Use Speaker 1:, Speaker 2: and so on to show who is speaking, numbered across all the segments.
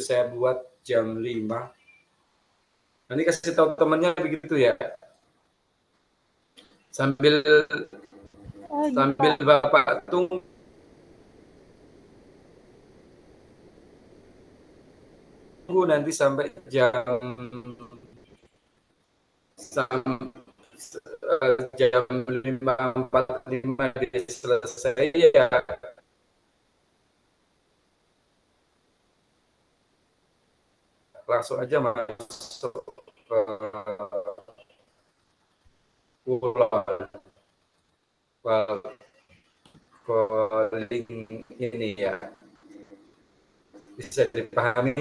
Speaker 1: saya buat jam 5. Nanti kasih tahu temannya begitu ya. Sambil
Speaker 2: Oh iya
Speaker 1: sambil
Speaker 2: Pak.
Speaker 1: Bapak tunggu nanti sampai jam 5.45 dia selesai ya, langsung aja masuk ke pulau link ini ya. Bisa dipahami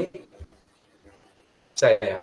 Speaker 1: saya.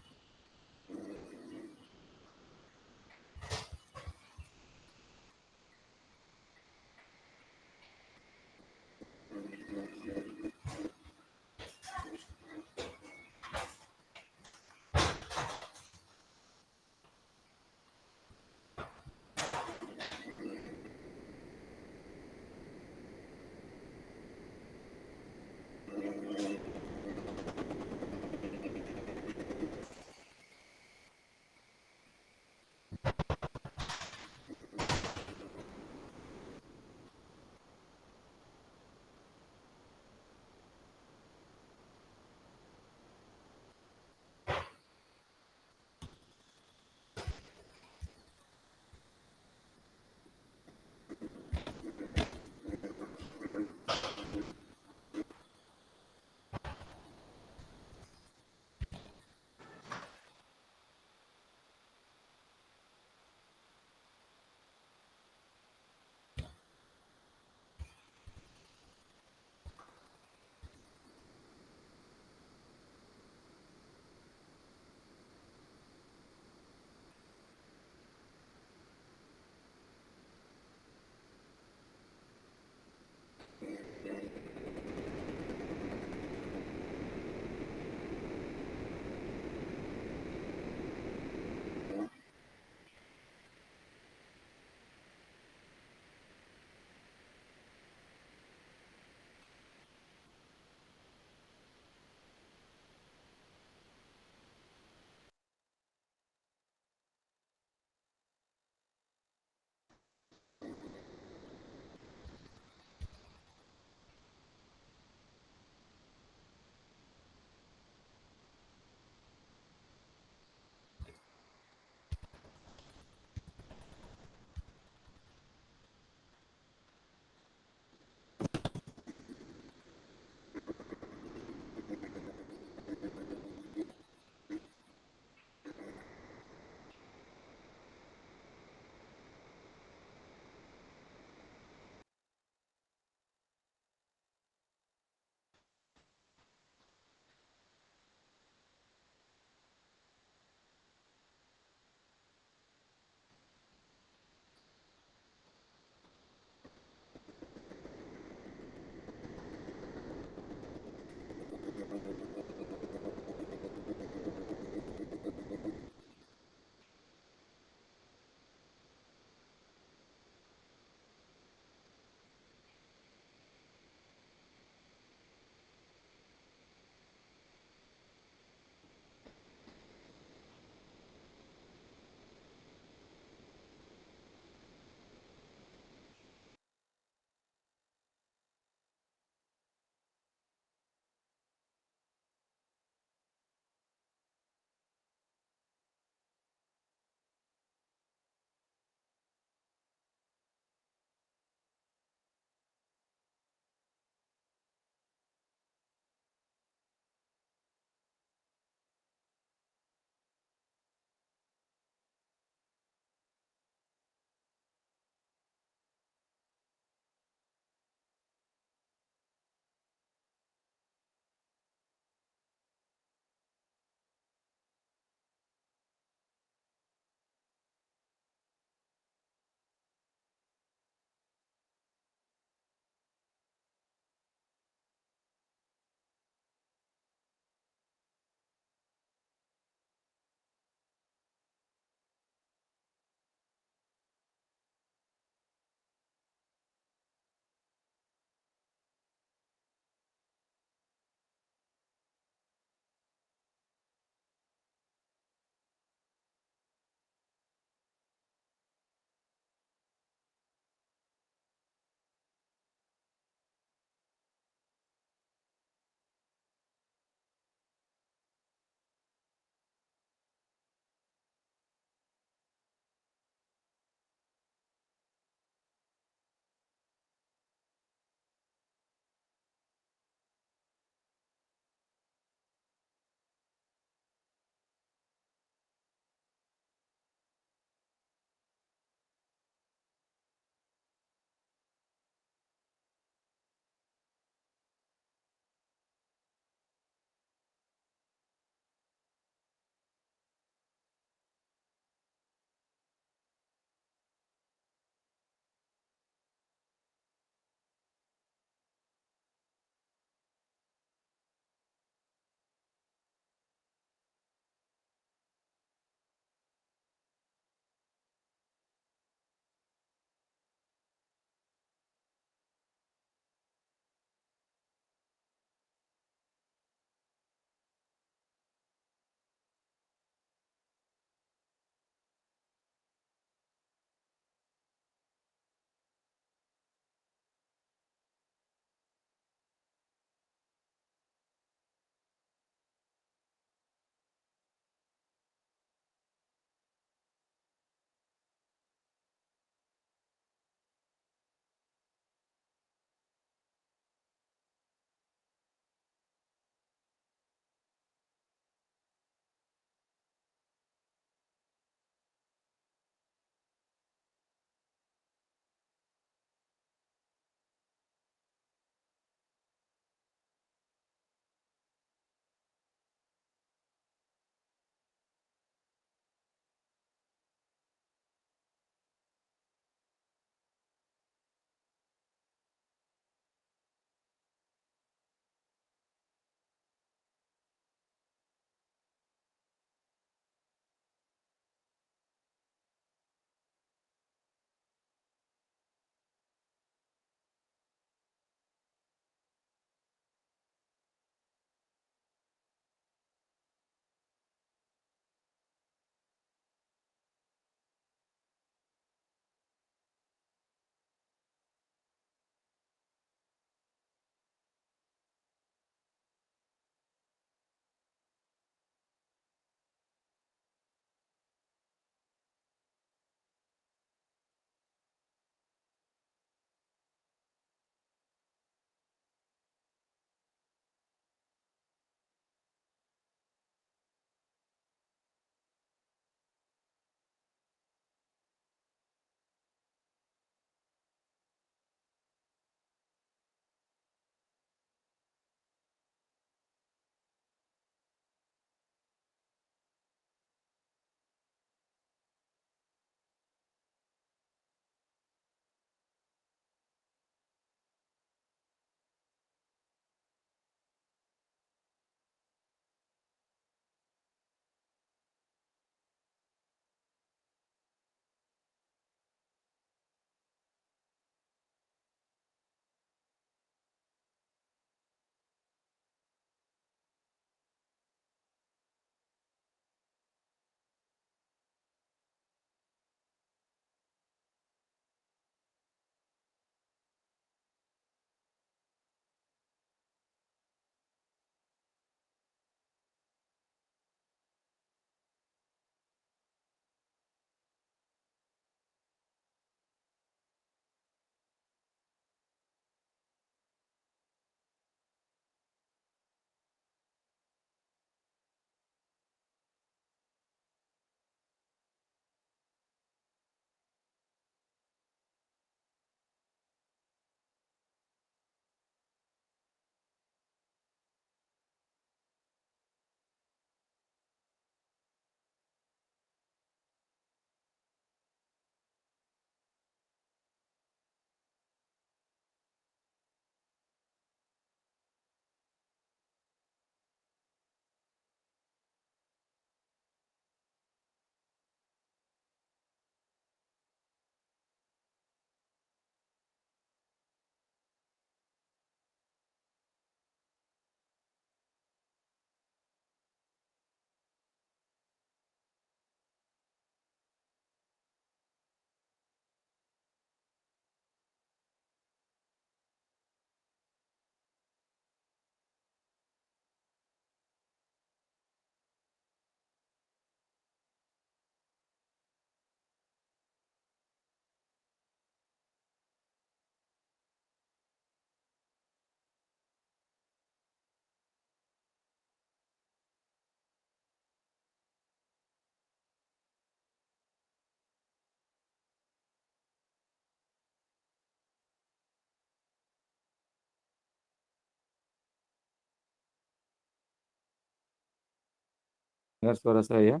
Speaker 3: Dengar suara saya?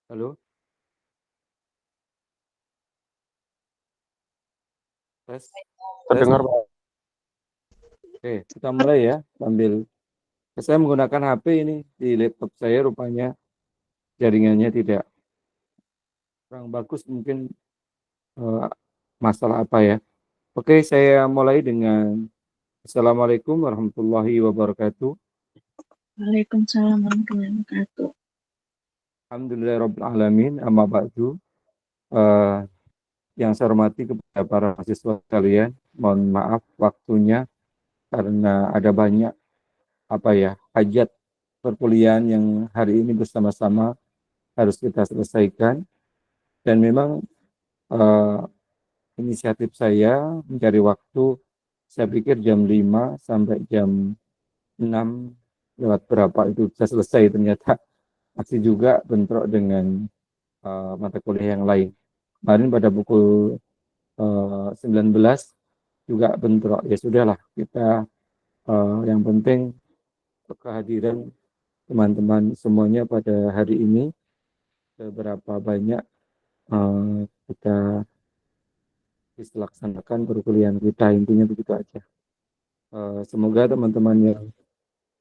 Speaker 3: Halo? Tes? Tes?
Speaker 2: Terdengar, Pak.
Speaker 3: Oke, kita mulai ya. Sambil saya menggunakan HP ini di laptop saya, rupanya jaringannya tidak kurang bagus, mungkin masalah apa ya. Oke, saya mulai dengan Assalamualaikum warahmatullahi wabarakatuh.
Speaker 4: Waalaikumsalam warahmatullahi wabarakatuh.
Speaker 3: Alhamdulillahirrahmanirrahim. Amma ba'du. Eh, yang saya hormati kepada para mahasiswa sekalian, mohon maaf waktunya karena ada banyak hajat perkuliahan yang hari ini bersama-sama harus kita selesaikan. Dan memang eh, inisiatif saya mencari waktu, saya pikir jam 5 sampai jam 6 lewat berapa itu bisa selesai, ternyata masih juga bentrok dengan mata kuliah yang lain. Kemarin pada pukul 19 juga bentrok. Ya sudahlah, kita yang penting kehadiran teman-teman semuanya pada hari ini, seberapa banyak kita dilaksanakan perkuliahan kita, intinya begitu aja. Semoga teman-teman yang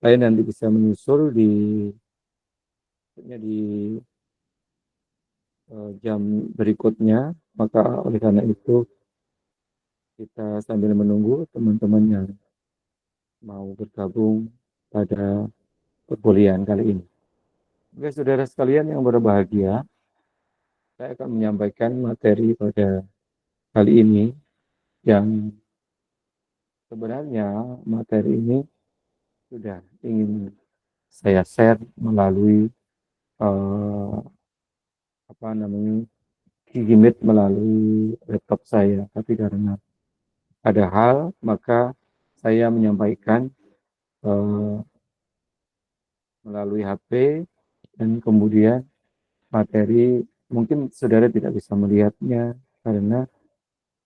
Speaker 3: lain nanti bisa menyusul di jam berikutnya. Maka oleh karena itu kita sambil menunggu teman-teman yang mau bergabung pada perkuliahan kali ini. Oke, saudara sekalian yang berbahagia, saya akan menyampaikan materi pada kali ini yang sebenarnya materi ini sudah ingin saya share melalui Google Meet melalui laptop saya, tapi karena ada hal maka saya menyampaikan melalui HP, dan kemudian materi mungkin saudara tidak bisa melihatnya karena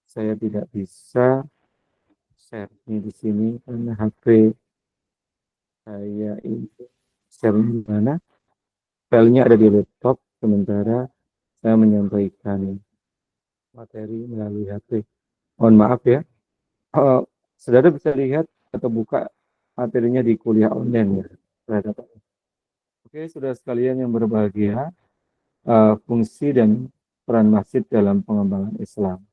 Speaker 3: saya tidak bisa share ini di sini karena HP saya ini share di mana, filenya ada di laptop, sementara saya menyampaikan materi melalui HP. Mohon maaf ya. Saudara bisa lihat atau buka materinya di kuliah online ya. Oke, saudara sekalian yang berbahagia, fungsi dan peran masjid dalam pengembangan Islam.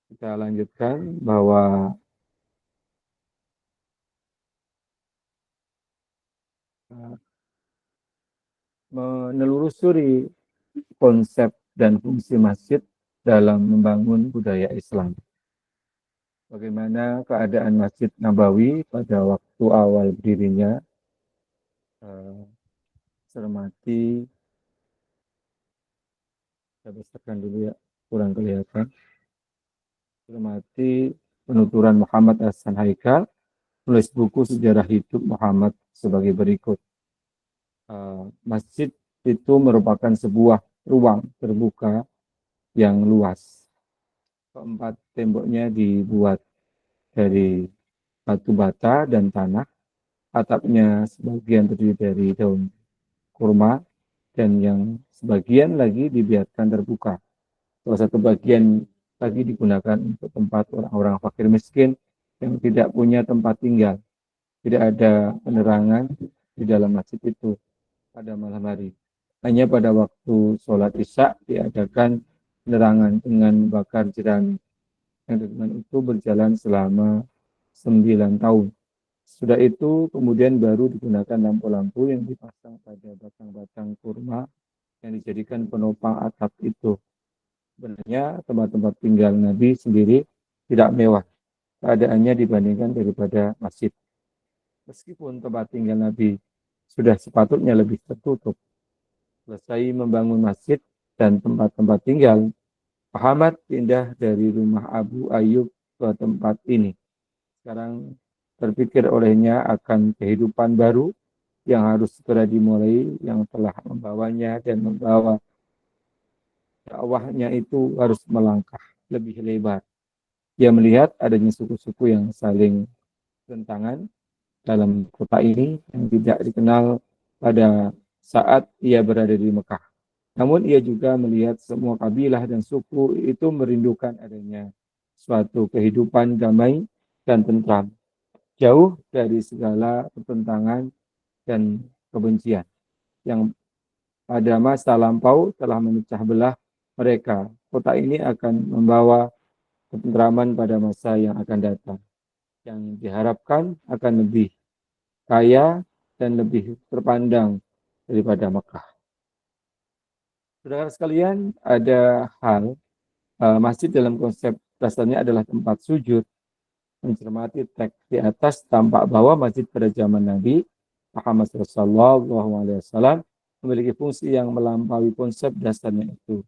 Speaker 3: Kita lanjutkan bahwa menelusuri konsep dan fungsi masjid dalam membangun budaya Islam. Bagaimana keadaan Masjid Nabawi pada waktu awal berdirinya, cermati, saya besarkan dulu ya, kurang kelihatan. Cermati penuturan Muhammad Hasan Haikal, tulis buku Sejarah Hidup Muhammad sebagai berikut. Masjid itu merupakan sebuah ruang terbuka yang luas. Keempat temboknya dibuat dari batu bata dan tanah. Atapnya sebagian terdiri dari daun kurma dan yang sebagian lagi dibiarkan terbuka. Salah satu bagian lagi digunakan untuk tempat orang-orang fakir miskin yang tidak punya tempat tinggal. Tidak ada penerangan di dalam masjid itu pada malam hari. Hanya pada waktu sholat isya diadakan penerangan dengan bakar jerami. Yang dengan itu berjalan selama 9 tahun. Sudah itu kemudian baru digunakan lampu-lampu yang dipasang pada batang-batang kurma yang dijadikan penopang atap itu. Sebenarnya tempat-tempat tinggal Nabi sendiri tidak mewah keadaannya dibandingkan daripada masjid. Meskipun tempat tinggal Nabi sudah sepatutnya lebih tertutup. Selesai membangun masjid dan tempat-tempat tinggal, Muhammad pindah dari rumah Abu Ayyub ke tempat ini. Sekarang terpikir olehnya akan kehidupan baru yang harus segera dimulai, yang telah membawanya dan membawa dakwahnya itu harus melangkah lebih lebar. Dia melihat adanya suku-suku yang saling tentangan, dalam kota ini yang tidak dikenal pada saat ia berada di Mekah. Namun ia juga melihat semua kabilah dan suku itu merindukan adanya suatu kehidupan damai dan tentram, jauh dari segala pertentangan dan kebencian yang pada masa lampau telah memecah belah mereka. Kota ini akan membawa ketentraman pada masa yang akan datang, yang diharapkan akan lebih kaya dan lebih terpandang daripada Mekah. Saudara sekalian, ada hal masjid dalam konsep dasarnya adalah tempat sujud. Mencermati teks di atas, tampak bahwa masjid pada zaman Nabi Muhammad SAW memiliki fungsi yang melampaui konsep dasarnya itu.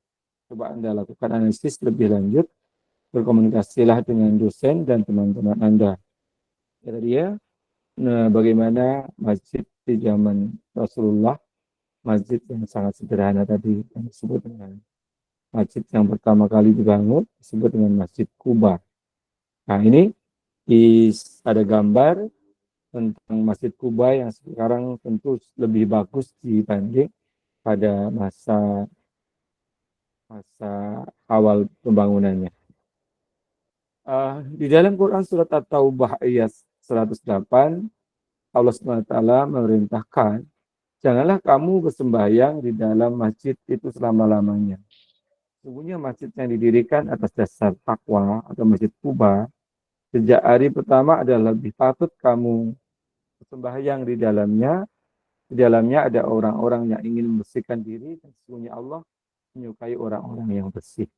Speaker 3: Coba Anda lakukan analisis lebih lanjut, berkomunikasilah dengan dosen dan teman-teman Anda. Kata dia, bagaimana masjid di zaman Rasulullah, masjid yang sangat sederhana tadi, yang disebut dengan masjid yang pertama kali dibangun, disebut dengan Masjid Kuba. Nah ini ada gambar tentang Masjid Kuba yang sekarang tentu lebih bagus dibanding pada masa awal pembangunannya. Di dalam Quran surat At-Taubah ayat 108, Allah SWT memerintahkan, janganlah kamu bersembahyang di dalam masjid itu selama-lamanya. Sesungguhnya masjid yang didirikan atas dasar takwa atau Masjid Kuba, sejak hari pertama adalah lebih patut kamu bersembahyang di dalamnya. Di dalamnya ada orang-orang yang ingin membersihkan diri, dan sesungguhnya Allah menyukai orang-orang yang bersih.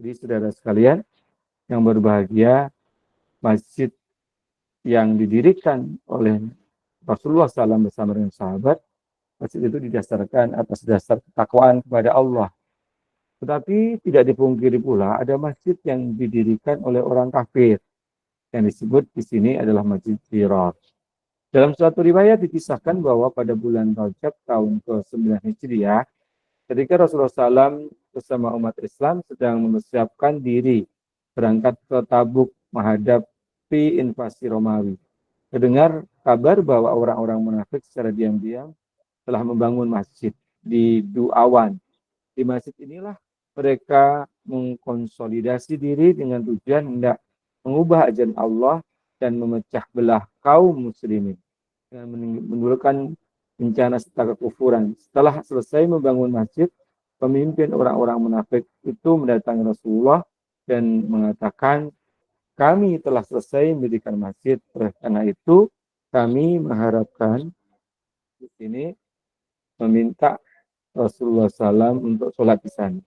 Speaker 3: Jadi saudara sekalian yang berbahagia, masjid yang didirikan oleh Rasulullah SAW bersama dengan sahabat, masjid itu didasarkan atas dasar ketakwaan kepada Allah. Tetapi tidak dipungkiri pula ada masjid yang didirikan oleh orang kafir. Yang disebut di sini adalah Masjid Dirar. Dalam suatu riwayat dikisahkan bahwa pada bulan Rajab tahun ke-9 Hijriah, ketika Rasulullah SAW bersama umat Islam sedang mempersiapkan diri berangkat ke Tabuk menghadapi invasi Romawi, terdengar kabar bahwa orang-orang munafik secara diam-diam telah membangun masjid di Duawan. Di masjid inilah mereka mengkonsolidasi diri dengan tujuan hendak mengubah ajaran Allah dan memecah belah kaum muslimin dengan menimbulkan bencana serta kekufuran. Setelah selesai membangun masjid, pemimpin orang-orang munafik itu mendatangi Rasulullah dan mengatakan, kami telah selesai mendirikan masjid, karena itu kami mengharapkan di sini meminta Rasulullah SAW untuk sholat di sana.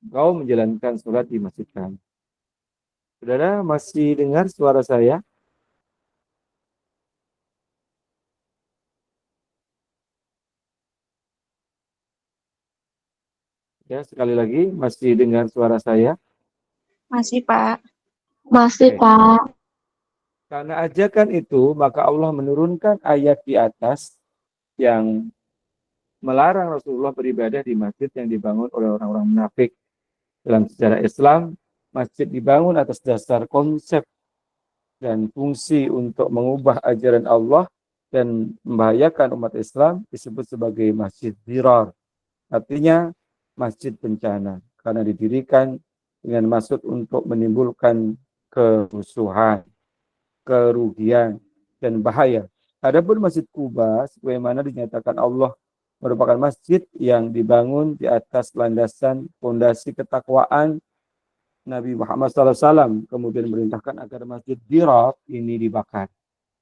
Speaker 3: Kau menjalankan sholat di masjid kami. Saudara masih dengar suara saya? Ya, sekali lagi, masih dengar suara saya?
Speaker 2: Masih, Pak.
Speaker 4: Masih,
Speaker 3: Oke.
Speaker 4: Pak.
Speaker 3: Karena ajakan itu, maka Allah menurunkan ayat di atas yang melarang Rasulullah beribadah di masjid yang dibangun oleh orang-orang munafik. Dalam sejarah Islam, masjid dibangun atas dasar konsep dan fungsi untuk mengubah ajaran Allah dan membahayakan umat Islam disebut sebagai Masjid Dirar. Artinya masjid bencana, karena didirikan dengan maksud untuk menimbulkan kerusuhan, kerugian, dan bahaya. Adapun Masjid Kuba, sebagaimana dinyatakan Allah, merupakan masjid yang dibangun di atas landasan fondasi ketakwaan Nabi Muhammad SAW, kemudian merintahkan agar Masjid Dirar ini dibakar.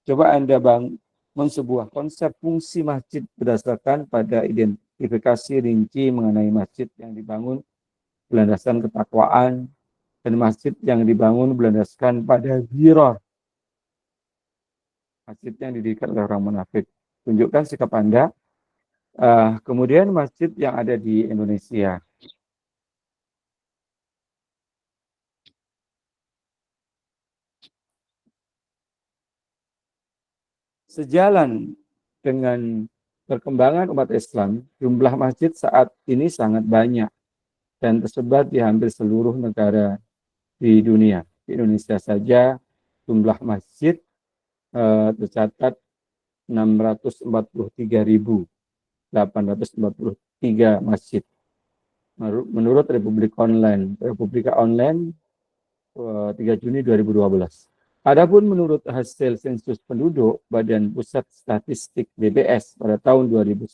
Speaker 3: Coba Anda bangun sebuah konsep fungsi masjid berdasarkan pada identifikasi rinci mengenai masjid yang dibangun berlandaskan ketakwaan dan masjid yang dibangun berlandaskan pada Dirar, masjid yang didirikan oleh orang munafik. Tunjukkan sikap Anda. Kemudian masjid yang ada di Indonesia. Sejalan dengan perkembangan umat Islam, jumlah masjid saat ini sangat banyak dan tersebar di hampir seluruh negara di dunia. Di Indonesia saja jumlah masjid tercatat 643.843 masjid. Menurut Republika Online 3 Juni 2012. Adapun menurut hasil sensus penduduk Badan Pusat Statistik BPS pada tahun 2010,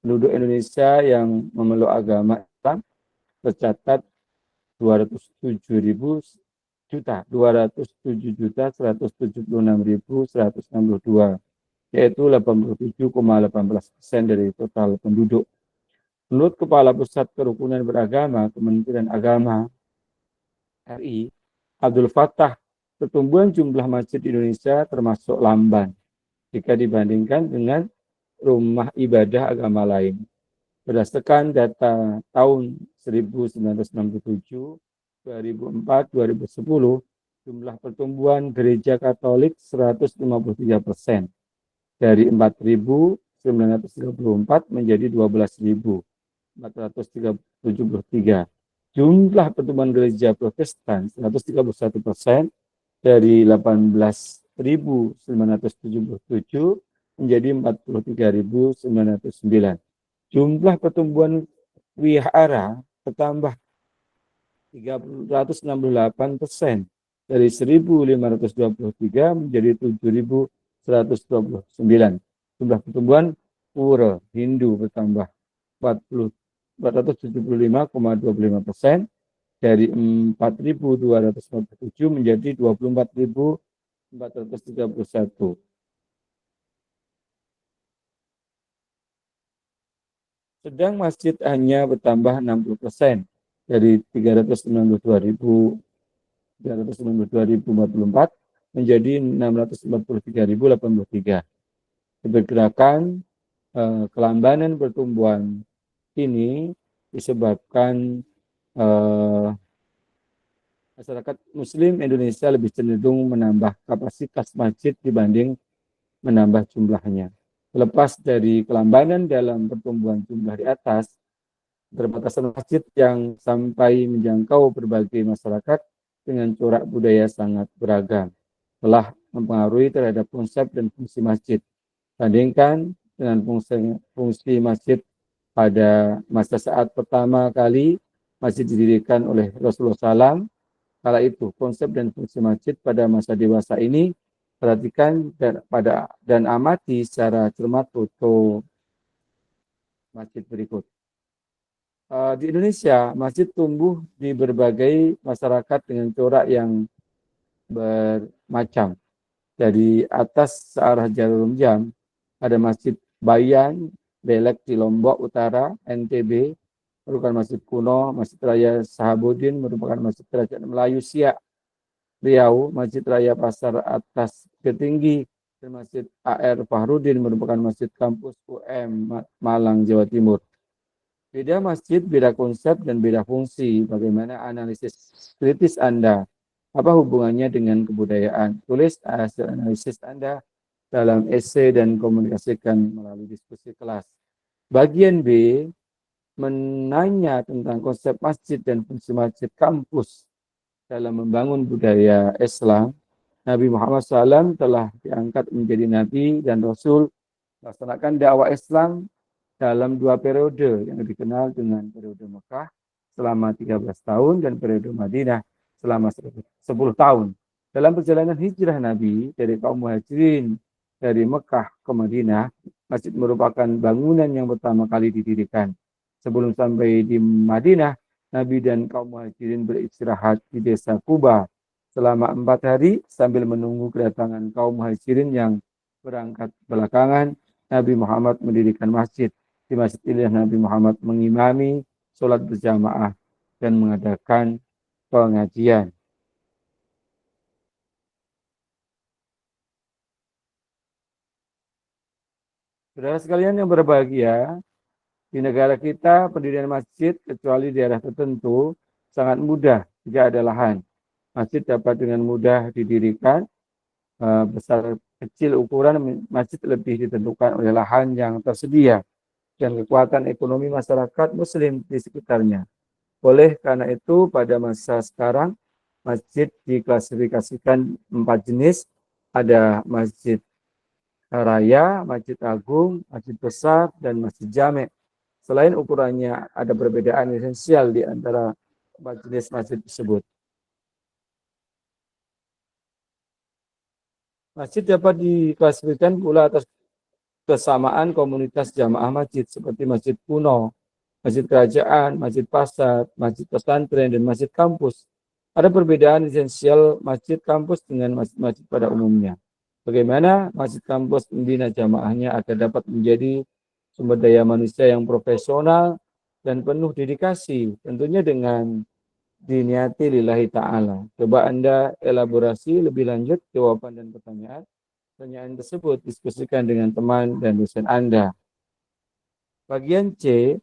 Speaker 3: penduduk Indonesia yang memeluk agama Islam tercatat 207.176.162, yaitu 87,18% dari total penduduk. Menurut Kepala Pusat Kerukunan Beragama Kementerian Agama RI, Abdul Fattah, pertumbuhan jumlah masjid di Indonesia termasuk lamban jika dibandingkan dengan rumah ibadah agama lain. Berdasarkan data tahun 1967, 2004, 2010, jumlah pertumbuhan gereja Katolik 153%, dari 4.934 menjadi 12.473. Jumlah pertumbuhan gereja Protestan 131%, dari 18.977 menjadi 43.909. Jumlah pertumbuhan wihara bertambah 368%, dari 1.523 menjadi 7.129. Jumlah pertumbuhan pura Hindu bertambah 475,25%, dari 4.247 menjadi 24.431. Sedang masjid hanya bertambah 60%, dari 392.044 menjadi 643.083. Diperkirakan kelambanan pertumbuhan ini disebabkan masyarakat Muslim Indonesia lebih cenderung menambah kapasitas masjid dibanding menambah jumlahnya. Lepas dari kelambanan dalam pertumbuhan jumlah di atas, keterbatasan masjid yang sampai menjangkau berbagai masyarakat dengan corak budaya sangat beragam telah mempengaruhi terhadap konsep dan fungsi masjid. Bandingkan dengan fungsi masjid pada masa saat pertama kali masjid didirikan oleh Rasulullah SAW. Kala itu konsep dan fungsi masjid pada masa dewasa ini, perhatikan dan amati secara cermat foto masjid berikut. Di Indonesia, masjid tumbuh di berbagai masyarakat dengan corak yang bermacam. Dari atas searah Jarum Jam, ada Masjid Bayan Belek di Lombok Utara, NTB, merupakan masjid kuno. Masjid Raya Sahabudin merupakan masjid kerajaan Melayu Siak, Riau. Masjid Raya Pasar Atas Ketinggi dan Masjid AR Fahrudin merupakan masjid kampus UM Malang, Jawa Timur. Beda masjid, beda konsep, dan beda fungsi. Bagaimana analisis kritis Anda? Apa hubungannya dengan kebudayaan? Tulis hasil analisis Anda dalam esai dan komunikasikan melalui diskusi kelas. Bagian B menanya tentang konsep masjid dan fungsi masjid kampus dalam membangun budaya Islam. Nabi Muhammad SAW telah diangkat menjadi Nabi dan Rasul, melaksanakan dakwah Islam dalam 2 periode yang dikenal dengan periode Mekah selama 13 tahun dan periode Madinah selama 10 tahun. Dalam perjalanan hijrah Nabi dari kaum Muhajirin dari Mekah ke Madinah, masjid merupakan bangunan yang pertama kali didirikan. Sebelum sampai di Madinah, Nabi dan kaum Muhajirin beristirahat di desa Kuba selama 4 hari sambil menunggu kedatangan kaum Muhajirin yang berangkat belakangan. Nabi Muhammad mendirikan masjid. Di masjid inilah Nabi Muhammad mengimami sholat berjamaah dan mengadakan pengajian. Saudara sekalian yang berbahagia, di negara kita pendirian masjid kecuali di daerah tertentu sangat mudah jika ada lahan. Masjid dapat dengan mudah didirikan, besar kecil ukuran masjid lebih ditentukan oleh lahan yang tersedia dan kekuatan ekonomi masyarakat Muslim di sekitarnya. Oleh karena itu, pada masa sekarang, masjid diklasifikasikan 4 jenis, ada masjid raya, masjid agung, masjid besar, dan masjid jame'. Selain ukurannya ada perbedaan esensial di antara jenis masjid tersebut. Masjid dapat diklasifikasikan pula atas kesamaan komunitas jamaah masjid seperti masjid kuno, masjid kerajaan, masjid pasar, masjid pesantren, dan masjid kampus. Ada perbedaan esensial masjid kampus dengan masjid-masjid pada umumnya. Bagaimana masjid kampus membina jamaahnya agar dapat menjadi sumber daya manusia yang profesional dan penuh dedikasi, tentunya dengan diniati lillahi ta'ala. Coba Anda elaborasi lebih lanjut jawaban dan pertanyaan tersebut, diskusikan dengan teman dan dosen Anda. Bagian C,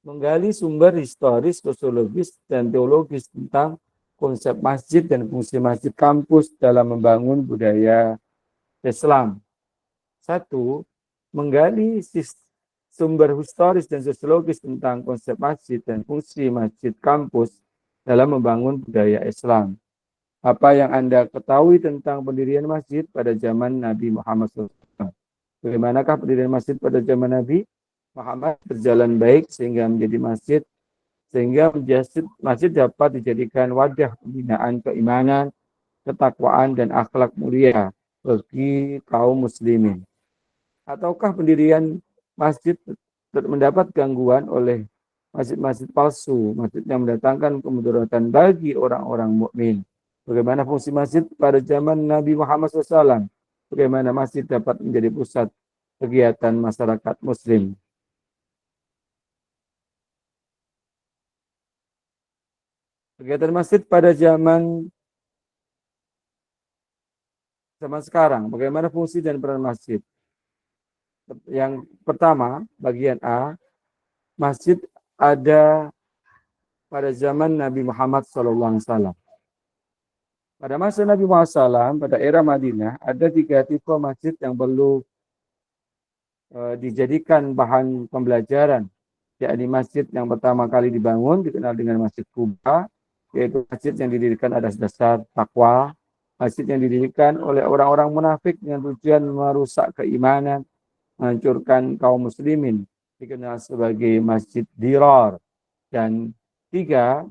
Speaker 3: menggali sumber historis, sosiologis, dan teologis tentang konsep masjid dan fungsi masjid kampus dalam membangun budaya Islam. 1. Menggali sumber historis dan sosiologis tentang konsep masjid dan fungsi masjid kampus dalam membangun budaya Islam. Apa yang Anda ketahui tentang pendirian masjid pada zaman Nabi Muhammad SAW? Bagaimanakah pendirian masjid pada zaman Nabi Muhammad berjalan baik sehingga menjadi masjid, masjid dapat dijadikan wadah pembinaan keimanan, ketakwaan, dan akhlak mulia bagi kaum muslimin. Ataukah pendirian masjid mendapat gangguan oleh masjid-masjid palsu, masjid yang mendatangkan kemudaratan bagi orang-orang mukmin? Bagaimana fungsi masjid pada zaman Nabi Muhammad SAW? Bagaimana masjid dapat menjadi pusat kegiatan masyarakat muslim? Kegiatan masjid pada zaman sekarang, bagaimana fungsi dan peran masjid? Yang pertama, bagian A, masjid ada pada zaman Nabi Muhammad SAW. Pada masa Nabi Muhammad SAW, pada era Madinah, ada 3 tipe masjid yang perlu dijadikan bahan pembelajaran. Yakni masjid yang pertama kali dibangun, dikenal dengan Masjid Kuba, yaitu masjid yang didirikan atas dasar takwa, masjid yang didirikan oleh orang-orang munafik dengan tujuan merusak keimanan, menghancurkan kaum muslimin, dikenal sebagai Masjid Dirar. Dan 3,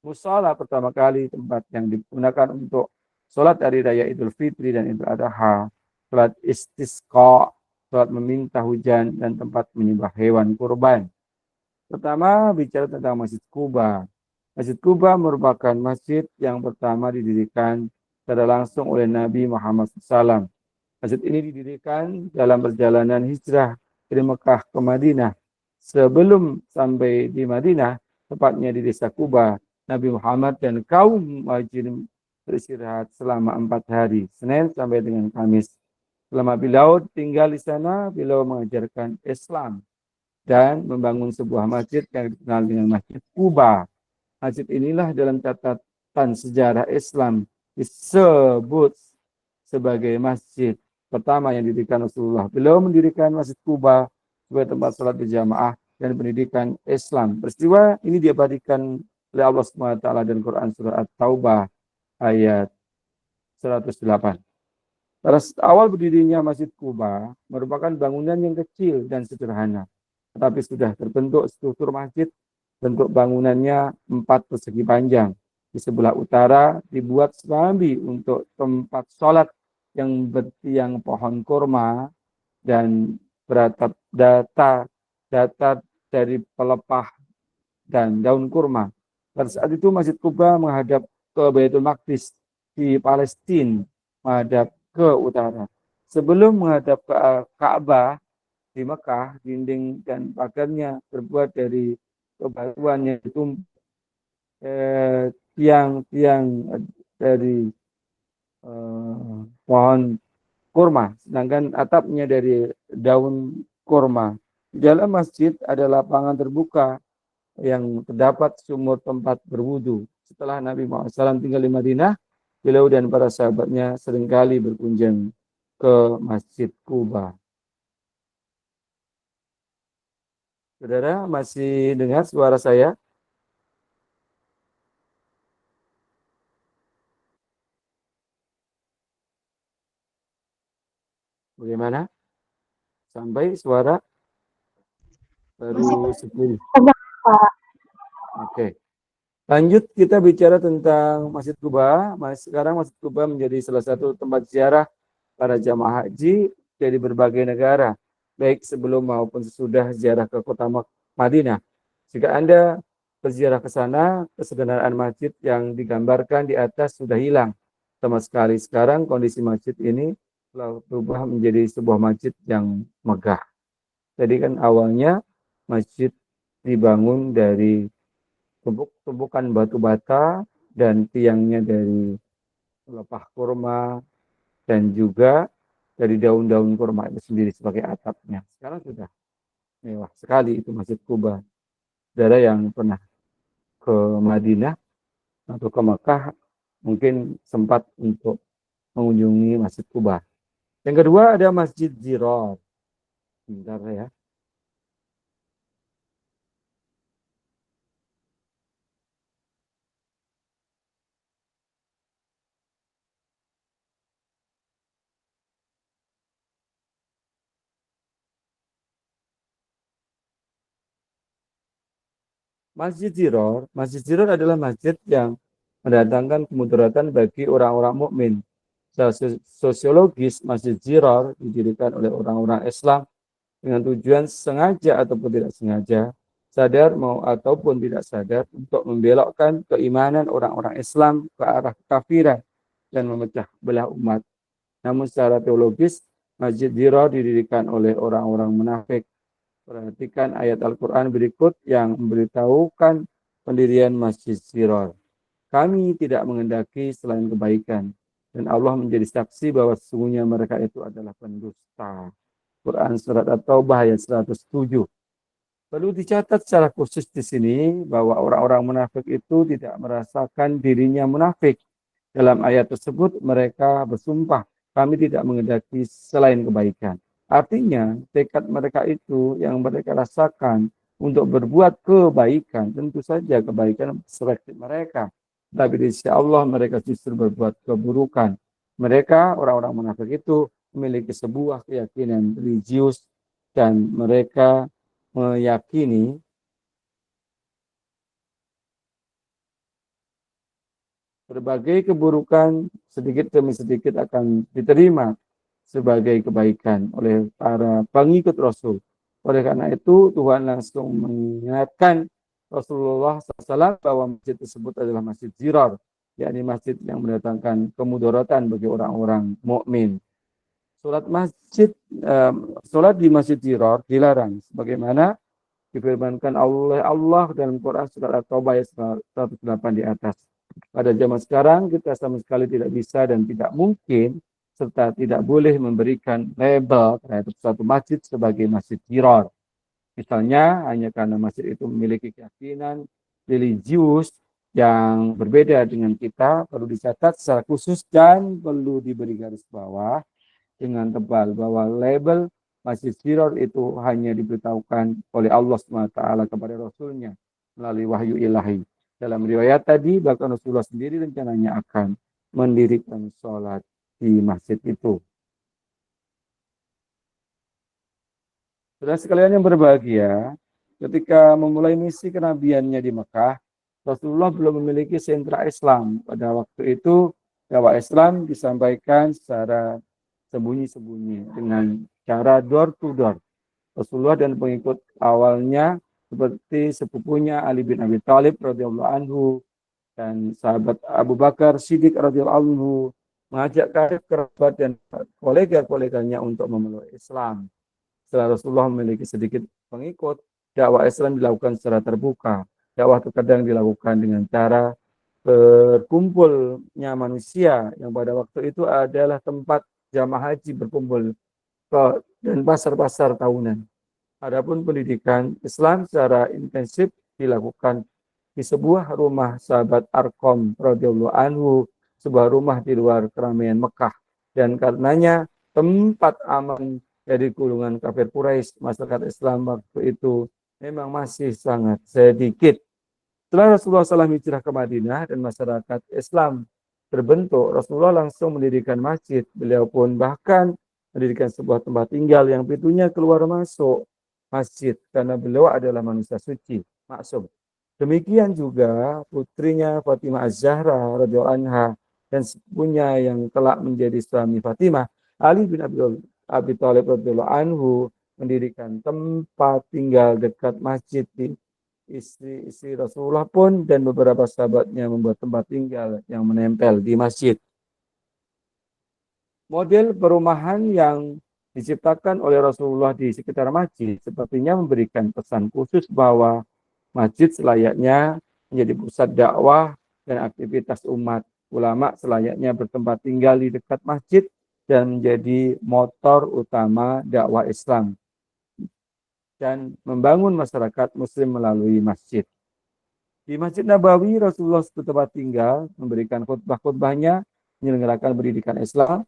Speaker 3: musala pertama kali, tempat yang digunakan untuk sholat hari raya Idul Fitri dan Idul Adha, sholat istisqa, sholat meminta hujan, dan tempat menyembah hewan kurban. Pertama, bicara tentang Masjid Kuba. Masjid Kuba merupakan masjid yang pertama didirikan secara langsung oleh Nabi Muhammad SAW. Masjid ini didirikan dalam perjalanan hijrah dari Mekah ke Madinah. Sebelum sampai di Madinah, tepatnya di desa Kuba, Nabi Muhammad dan kaum muhajirin beristirahat selama 4 hari, Senin sampai dengan Kamis. Selama beliau tinggal di sana, beliau mengajarkan Islam dan membangun sebuah masjid yang dikenal dengan Masjid Kuba. Masjid inilah dalam catatan sejarah Islam disebut sebagai masjid pertama yang didirikan Rasulullah. Beliau mendirikan Masjid Kuba sebagai tempat sholat berjamaah dan pendidikan Islam. Peristiwa ini diabadikan oleh Allah SWT dan Quran Surah At-Taubah ayat 108. Pada awal berdirinya Masjid Kuba merupakan bangunan yang kecil dan sederhana, tetapi sudah terbentuk struktur masjid. Bentuk bangunannya 4 persegi panjang. Di sebelah utara dibuat serambi untuk tempat sholat yang bertiang pohon kurma dan beratap datar dari pelepah dan daun kurma. Pada saat itu Masjid Kuba menghadap ke Baitul Maqdis di Palestina, menghadap ke utara. Sebelum menghadap ke Ka'bah di Mekah, dinding dan pagarnya terbuat dari bebatuan yang ditumpuk tiang-tiang dari pohon kurma, sedangkan atapnya dari daun kurma. Di dalam masjid ada lapangan terbuka yang terdapat sumur tempat berwudu. Setelah Nabi Muhammad SAW tinggal di Madinah, beliau dan para sahabatnya seringkali berkunjung ke Masjid Kuba. Saudara masih dengar suara saya? Bagaimana? Sampai suara baru 10.
Speaker 2: Pak.
Speaker 3: Oke. Lanjut kita bicara tentang Masjid Kuba. Sekarang Masjid Kuba menjadi salah satu tempat ziarah para jamaah haji dari berbagai negara, baik sebelum maupun sesudah ziarah ke kota Madinah. Jika Anda berziarah ke sana, kesederhanaan masjid yang digambarkan di atas sudah hilang sama sekali. Sekarang kondisi masjid ini telah berubah menjadi sebuah masjid yang megah. Jadi kan awalnya masjid dibangun dari tumpukan batu bata dan tiangnya dari pelepah kurma dan juga dari daun-daun kurma itu sendiri sebagai atapnya. Sekarang sudah mewah sekali itu Masjid Kuba. Saudara yang pernah ke Madinah atau ke Mekah mungkin sempat untuk mengunjungi Masjid Kuba. Yang kedua ada Masjid Zirar. Bentar ya. Masjid Zirar adalah masjid yang mendatangkan kemudaratan bagi orang-orang mukmin. Secara sosiologis, Masjid Zirar didirikan oleh orang-orang Islam dengan tujuan sengaja ataupun tidak sengaja, sadar mau ataupun tidak sadar, untuk membelokkan keimanan orang-orang Islam ke arah kekafiran dan memecah belah umat. Namun secara teologis, Masjid Zirar didirikan oleh orang-orang munafik. Perhatikan ayat Al-Quran berikut yang memberitahukan pendirian Masjid Zirar. Kami tidak menghendaki selain kebaikan, dan Allah menjadi saksi bahwa sesungguhnya mereka itu adalah pendusta. Quran Surat At-Taubah ayat 107. Perlu dicatat secara khusus di sini bahwa orang-orang munafik itu tidak merasakan dirinya munafik. Dalam ayat tersebut mereka bersumpah, kami tidak menghendaki selain kebaikan. Artinya, tekad mereka itu yang mereka rasakan untuk berbuat kebaikan. Tentu saja kebaikan perspektif mereka. Tapi di sisi Allah mereka justru berbuat keburukan. Mereka, orang-orang munafik itu, memiliki sebuah keyakinan religius dan mereka meyakini berbagai keburukan sedikit demi sedikit akan diterima sebagai kebaikan oleh para pengikut Rasul. Oleh karena itu, Tuhan langsung mengingatkan Rasulullah SAW bahwa masjid tersebut adalah Masjid Zirar, yakni masjid yang mendatangkan kemudaratan bagi orang-orang mukmin. Salat di Masjid Zirar dilarang, sebagaimana difirmankan oleh Allah dalam Quran Surat At-Taubah ayat 108 di atas. Pada zaman sekarang kita sama sekali tidak bisa dan tidak mungkin serta tidak boleh memberikan label terhadap suatu masjid sebagai Masjid Zirar. Misalnya hanya karena masjid itu memiliki keyakinan religius yang berbeda dengan kita, perlu dicatat secara khusus dan perlu diberi garis bawah dengan tebal bahwa label Masjid Zirar itu hanya diberitahukan oleh Allah SWT kepada Rasulnya melalui wahyu ilahi. Dalam riwayat tadi, bahkan Rasulullah sendiri rencananya akan mendirikan sholat di masjid itu. Saudara sekalian yang berbahagia, ketika memulai misi kenabiannya di Mekah, Rasulullah belum memiliki sentra Islam. Pada waktu itu, dakwah Islam disampaikan secara sembunyi-sembunyi dengan cara door to door. Rasulullah dan pengikut awalnya seperti sepupunya Ali bin Abi Thalib radhiyallahu anhu dan sahabat Abu Bakar Siddiq radhiyallahu anhu mengajak kerabat dan kolega-koleganya untuk memeluk Islam. Setelah Rasulullah memiliki sedikit pengikut, dakwah Islam dilakukan secara terbuka. Dakwah terkadang dilakukan dengan cara berkumpulnya manusia yang pada waktu itu adalah tempat jamaah haji berkumpul dan pasar-pasar tahunan. Adapun pendidikan Islam secara intensif dilakukan di sebuah rumah sahabat Arqam radhiyallahu anhu, sebuah rumah di luar keramaian Mekah, dan karenanya tempat aman dari gulungan kafir Quraisy. Masyarakat Islam waktu itu memang masih sangat sedikit. Setelah Rasulullah SAW hijrah ke Madinah dan masyarakat Islam terbentuk, Rasulullah langsung mendirikan masjid. Beliau pun bahkan mendirikan sebuah tempat tinggal yang pintunya keluar masuk masjid karena beliau adalah manusia suci, maksum. Demikian juga putrinya Fatimah Az-Zahra radhiyallahu anha dan sepupunya yang telah menjadi suami Fatimah, Ali bin Abi Thalib radhiyallahu anhu, mendirikan tempat tinggal dekat masjid. Di istri Rasulullah pun dan beberapa sahabatnya membuat tempat tinggal yang menempel di masjid. Model perumahan yang diciptakan oleh Rasulullah di sekitar masjid sepertinya memberikan pesan khusus bahwa masjid selayaknya menjadi pusat dakwah dan aktivitas umat. Ulama selayaknya bertempat tinggal di dekat masjid dan menjadi motor utama dakwah Islam dan membangun masyarakat muslim melalui masjid. Di Masjid Nabawi, Rasulullah bertempat tinggal, memberikan khutbah-khutbahnya, menyelenggarakan pendidikan Islam,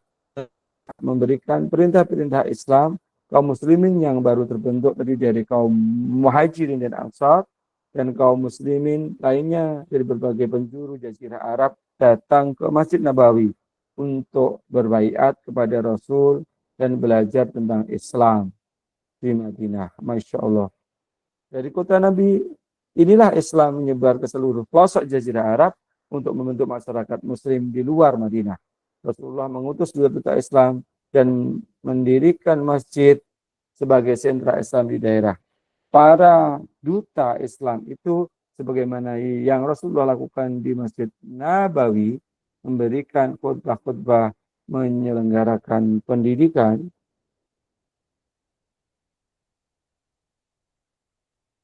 Speaker 3: memberikan perintah-perintah Islam. Kaum muslimin yang baru terbentuk terdiri dari kaum muhajirin dan ansar, dan kaum muslimin lainnya dari berbagai penjuru jazirah Arab datang ke Masjid Nabawi untuk berbaiat kepada Rasul dan belajar tentang Islam di Madinah. Masya Allah. Dari kota Nabi, inilah Islam menyebar ke seluruh pelosok jazirah Arab untuk membentuk masyarakat muslim di luar Madinah. Rasulullah mengutus duta Islam dan mendirikan masjid sebagai sentra Islam di daerah. Para duta Islam itu sebagaimana yang Rasulullah lakukan di Masjid Nabawi, memberikan khutbah-khutbah, menyelenggarakan pendidikan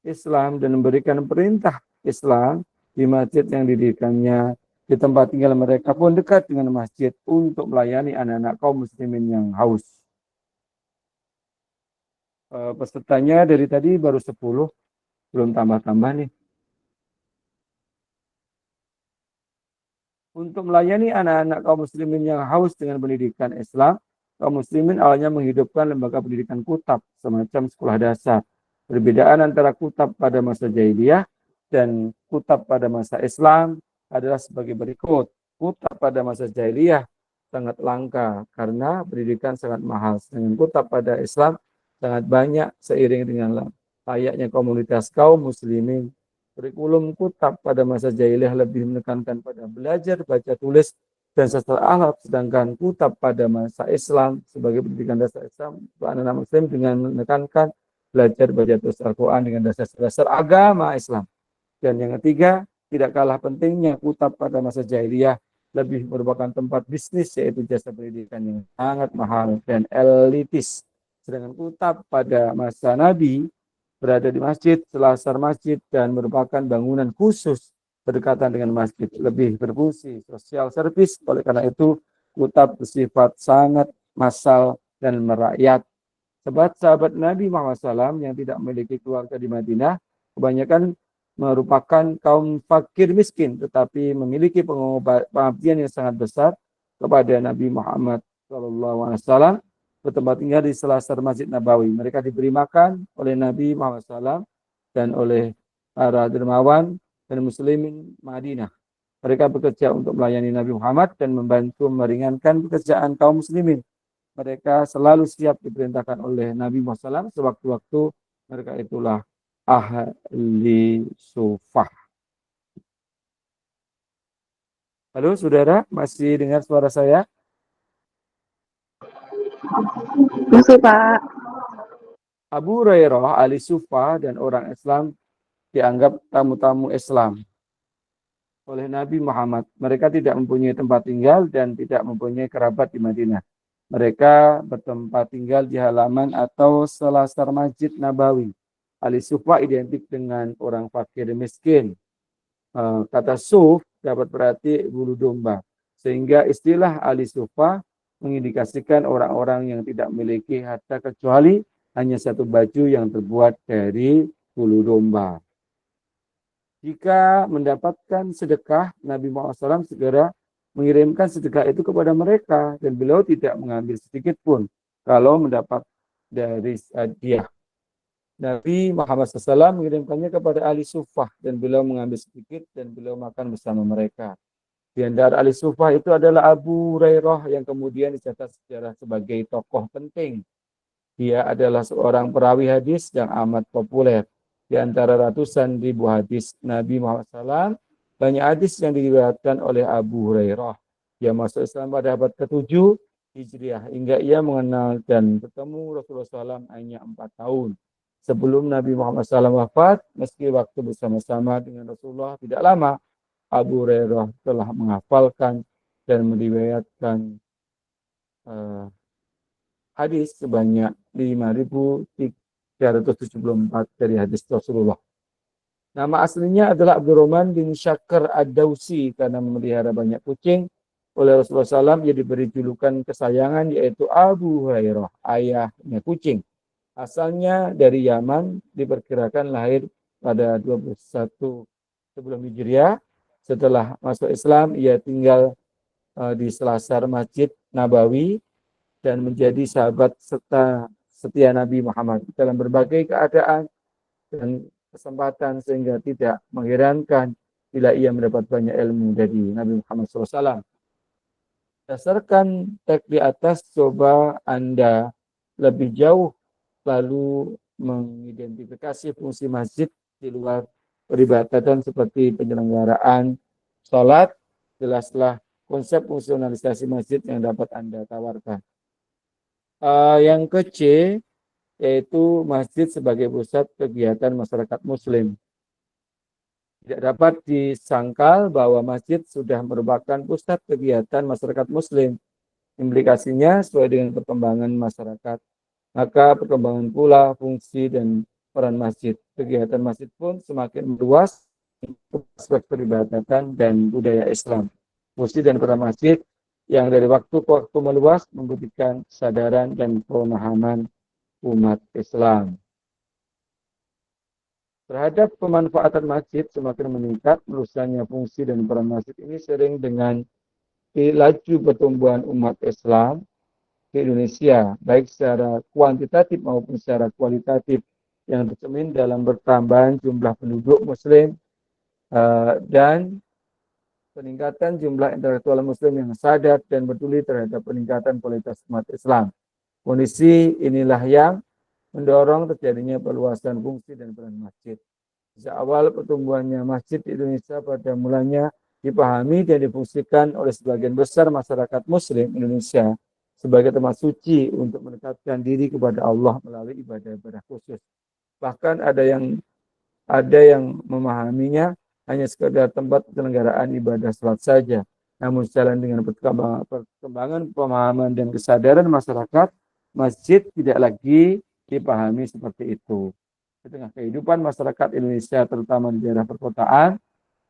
Speaker 3: Islam dan memberikan perintah Islam di masjid yang didirikannya. Di tempat tinggal mereka pun dekat dengan masjid untuk melayani anak-anak kaum muslimin yang haus. Pesertanya dari tadi baru 10, belum tambah-tambah nih. Untuk melayani anak-anak kaum muslimin yang haus dengan pendidikan Islam, kaum muslimin awalnya menghidupkan lembaga pendidikan kutab, semacam sekolah dasar. Perbedaan antara kutab pada masa jahiliyah dan kutab pada masa Islam adalah sebagai berikut. Kutab pada masa jahiliyah sangat langka karena pendidikan sangat mahal. Dengan kutab pada Islam sangat banyak seiring dengan layaknya komunitas kaum muslimin. Kurikulum kutab pada masa jahiliyah lebih menekankan pada belajar baca tulis dan sastra Arab, sedangkan kutab pada masa Islam sebagai pendidikan dasar Islam anak-anak muslim dengan menekankan belajar baca tulis Al-Quran dengan dasar-dasar agama Islam. Dan yang ketiga, tidak kalah pentingnya kutab pada masa jahiliyah lebih merupakan tempat bisnis, yaitu jasa pendidikan yang sangat mahal dan elitis. Sedangkan kutab pada masa Nabi berada di masjid, selasar masjid, dan merupakan bangunan khusus berdekatan dengan masjid, lebih berfungsi sosial servis. Oleh karena itu, kutab bersifat sangat massal dan merakyat. Sahabat Nabi Muhammad SAW yang tidak memiliki keluarga di Madinah, kebanyakan merupakan kaum fakir miskin, tetapi memiliki pengabdian yang sangat besar kepada Nabi Muhammad SAW, bertempat tinggal di selasar Masjid Nabawi. Mereka diberi makan oleh Nabi Muhammad SAW dan oleh para dermawan dan muslimin Madinah. Mereka bekerja untuk melayani Nabi Muhammad dan membantu meringankan pekerjaan kaum muslimin. Mereka selalu siap diperintahkan oleh Nabi Muhammad SAW sewaktu-waktu. Mereka itulah ahli sufah. Halo saudara, masih dengar suara saya?
Speaker 2: Masih, Pak.
Speaker 3: Abu Hurairah, ahli sufah dan orang Islam dianggap tamu-tamu Islam oleh Nabi Muhammad. Mereka tidak mempunyai tempat tinggal dan tidak mempunyai kerabat di Madinah. Mereka bertempat tinggal di halaman atau selasar Masjid Nabawi. Ahli sufah identik dengan orang fakir miskin. Kata suf dapat berarti bulu domba. Sehingga istilah ahli sufah mengindikasikan orang-orang yang tidak memiliki harta kecuali hanya satu baju yang terbuat dari bulu domba. Jika mendapatkan sedekah, Nabi Muhammad SAW segera mengirimkan sedekah itu kepada mereka dan beliau tidak mengambil sedikit pun kalau mendapat dari hadiah. Nabi Muhammad SAW mengirimkannya kepada ahli sufah dan beliau mengambil sedikit dan beliau makan bersama mereka. Di antara ahli sufah itu adalah Abu Hurairah yang kemudian dicatat sejarah sebagai tokoh penting. Dia adalah seorang perawi hadis yang amat populer. Di antara ratusan ribu hadis Nabi Muhammad SAW, banyak hadis yang diriwayatkan oleh Abu Hurairah. Dia masuk Islam pada abad ke-7 Hijriah, hingga ia mengenal dan bertemu Rasulullah SAW hanya 4 tahun. Sebelum Nabi Muhammad SAW wafat, meski waktu bersama-sama dengan Rasulullah tidak lama, Abu Hurairah telah menghafalkan dan meriwayatkan hadis sebanyak 5.374 dari hadis Rasulullah. Nama aslinya adalah Abdurrahman bin Syakir Ad-Dausi karena memelihara banyak kucing. Oleh Rasulullah SAW, ia diberi julukan kesayangan yaitu Abu Hurairah, ayahnya kucing. Asalnya dari Yaman, diperkirakan lahir pada 21 sebelum Hijriah. Setelah masuk Islam, ia tinggal di selasar Masjid Nabawi dan menjadi sahabat setia Nabi Muhammad dalam berbagai keadaan dan kesempatan, sehingga tidak mengherankan bila ia mendapat banyak ilmu dari Nabi Muhammad SAW. Berdasarkan teks di atas, coba Anda lebih jauh lalu mengidentifikasi fungsi masjid di luar peribadatan seperti penyelenggaraan sholat. Jelaslah konsep fungsionalisasi masjid yang dapat Anda tawarkan. Yang ke-C, yaitu masjid sebagai pusat kegiatan masyarakat muslim. Tidak dapat disangkal bahwa masjid sudah merupakan pusat kegiatan masyarakat muslim. Implikasinya sesuai dengan perkembangan masyarakat. Maka perkembangan pula fungsi dan peran masjid. Kegiatan masjid pun semakin meluas aspek peribadatan dan budaya Islam. Fungsi dan peran masjid yang dari waktu ke waktu meluas memberikan kesadaran dan pemahaman umat Islam terhadap pemanfaatan masjid semakin meningkat. Meluasnya fungsi dan peran masjid ini sering dengan laju pertumbuhan umat Islam di Indonesia, baik secara kuantitatif maupun secara kualitatif, yang tercermin dalam bertambahan jumlah penduduk muslim dan peningkatan jumlah intelektual muslim yang sadar dan peduli terhadap peningkatan kualitas umat Islam. Kondisi inilah yang mendorong terjadinya perluasan fungsi dan peran masjid. Sejak awal pertumbuhannya masjid di Indonesia pada mulanya dipahami dan difungsikan oleh sebagian besar masyarakat muslim Indonesia sebagai tempat suci untuk mendekatkan diri kepada Allah melalui ibadah-ibadah khusus. Bahkan ada yang memahaminya hanya sekedar tempat penyelenggaraan ibadah salat saja. Namun sejalan dengan perkembangan pemahaman dan kesadaran masyarakat, masjid tidak lagi dipahami seperti itu. Di tengah kehidupan masyarakat Indonesia, terutama di daerah perkotaan,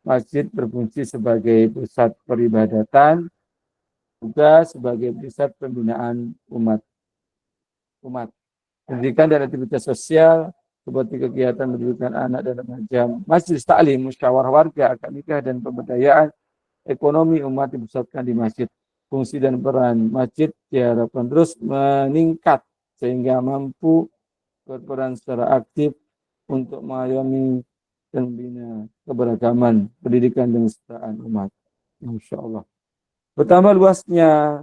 Speaker 3: masjid berfungsi sebagai pusat peribadatan, juga sebagai pusat pembinaan umat. Pendidikan dan aktivitas sosial seperti kegiatan pendidikan anak dan remaja, majelis taklim, musyawarah warga, akad nikah, dan pemberdayaan ekonomi umat dipusatkan di masjid. Fungsi dan peran masjid diharapkan terus meningkat sehingga mampu berperan secara aktif untuk mengayomi dan membina keberagaman pendidikan dan kesetaraan umat. Insya Allah. Pertama, luasnya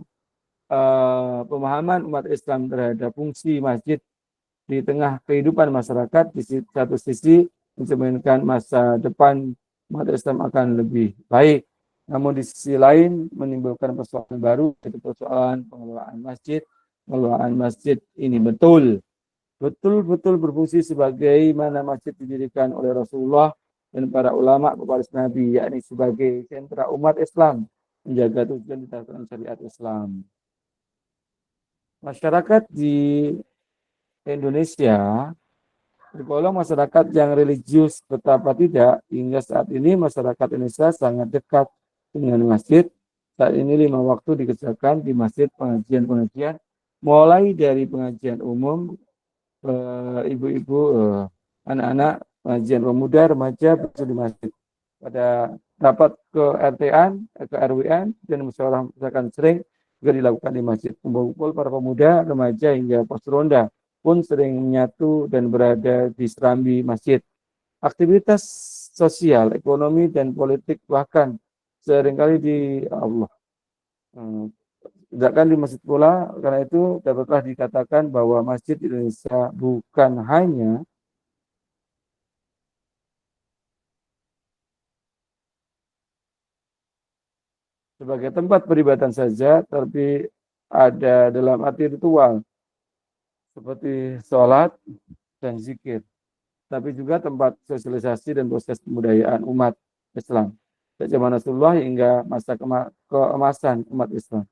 Speaker 3: pemahaman umat Islam terhadap fungsi masjid di tengah kehidupan masyarakat. Di satu sisi mencerminkan masa depan umat Islam akan lebih baik. Namun di sisi lain menimbulkan persoalan baru, yaitu persoalan pengelolaan masjid. Pengelolaan masjid ini betul-betul berfungsi sebagaimana masjid didirikan oleh Rasulullah dan para ulama pewaris Nabi, yakni sebagai sentra umat Islam, menjaga tujuan ditetapkan syariat Islam. Masyarakat di Indonesia tergolong masyarakat yang religius, betapa tidak hingga saat ini masyarakat Indonesia sangat dekat dengan masjid. Saat ini 5 waktu dikerjakan di masjid, pengajian, mulai dari pengajian umum, ibu-ibu, anak-anak, pengajian pemuda, remaja di masjid. Pada rapat ke RT-an, ke RW-an, dan musyawarah misalkan sering juga dilakukan di masjid. Kumpul para pemuda, remaja hingga pos ronda pun sering menyatu dan berada di serambi masjid. Aktivitas sosial, ekonomi, dan politik bahkan seringkali di Allah. Tidakkan di masjid pula, karena itu dapatlah dikatakan bahwa masjid di Indonesia bukan hanya sebagai tempat peribadatan saja, tapi ada dalam arti ritual seperti sholat dan zikir, tapi juga tempat sosialisasi dan proses kebudayaan umat Islam. Sejak zaman Rasulullah hingga masa keemasan umat Islam.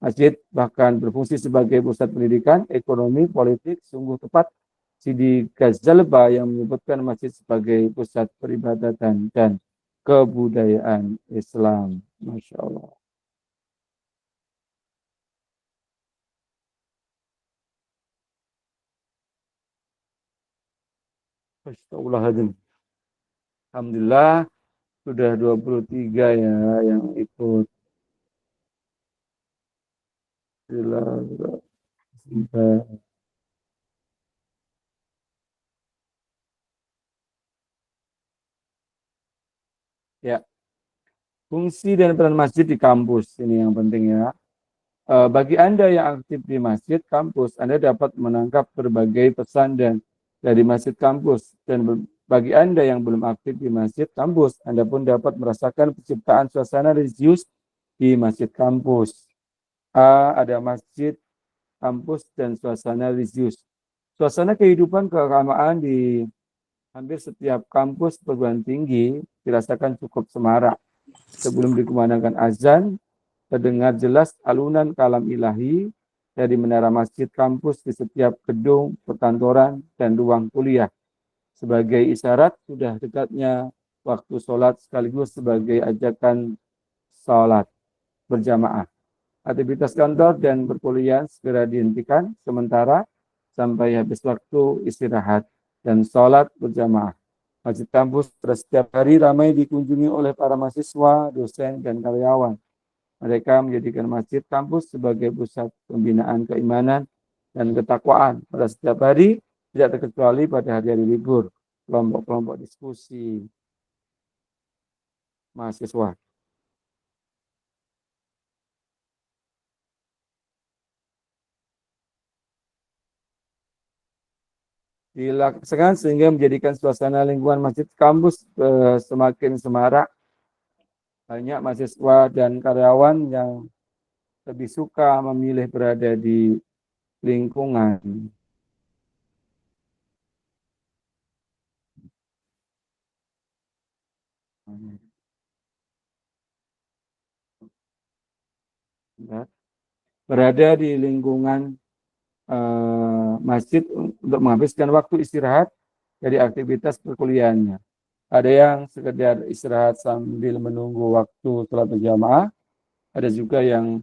Speaker 3: Masjid bahkan berfungsi sebagai pusat pendidikan, ekonomi, politik, sungguh tepat Sidi Ghazalba yang menyebutkan masjid sebagai pusat peribadatan dan kebudayaan Islam. Masya Allah. Astagfirullahaladzim. Alhamdulillah sudah 23 ya yang ikut. Ya, fungsi dan peran masjid di kampus ini yang penting ya. Bagi Anda yang aktif di masjid kampus, Anda dapat menangkap berbagai pesan dari masjid kampus. Dan bagi Anda yang belum aktif di masjid kampus, Anda pun dapat merasakan penciptaan suasana religius di masjid kampus. Ada masjid kampus dan suasana religius. Suasana kehidupan keagamaan di hampir setiap kampus perguruan tinggi dirasakan cukup semarak. Sebelum dikumandangkan azan, terdengar jelas alunan kalam ilahi dari menara masjid kampus di setiap gedung perkantoran dan ruang kuliah. Sebagai isyarat sudah dekatnya waktu sholat sekaligus sebagai ajakan sholat berjamaah. Aktivitas kantor dan perkuliahan segera dihentikan sementara sampai habis waktu istirahat dan sholat berjamaah. Masjid kampus setiap hari ramai dikunjungi oleh para mahasiswa, dosen, dan karyawan. Mereka menjadikan masjid kampus sebagai pusat pembinaan keimanan dan ketakwaan pada setiap hari, tidak terkecuali pada hari-hari libur, kelompok-kelompok diskusi mahasiswa. Dilaksanakan sehingga menjadikan suasana lingkungan masjid kampus semakin semarak. Banyak mahasiswa dan karyawan yang lebih suka memilih berada di lingkungan berada di lingkungan masjid untuk menghabiskan waktu istirahat dari aktivitas perkuliahannya. Ada yang sekedar istirahat sambil menunggu waktu sholat berjamaah, ada juga yang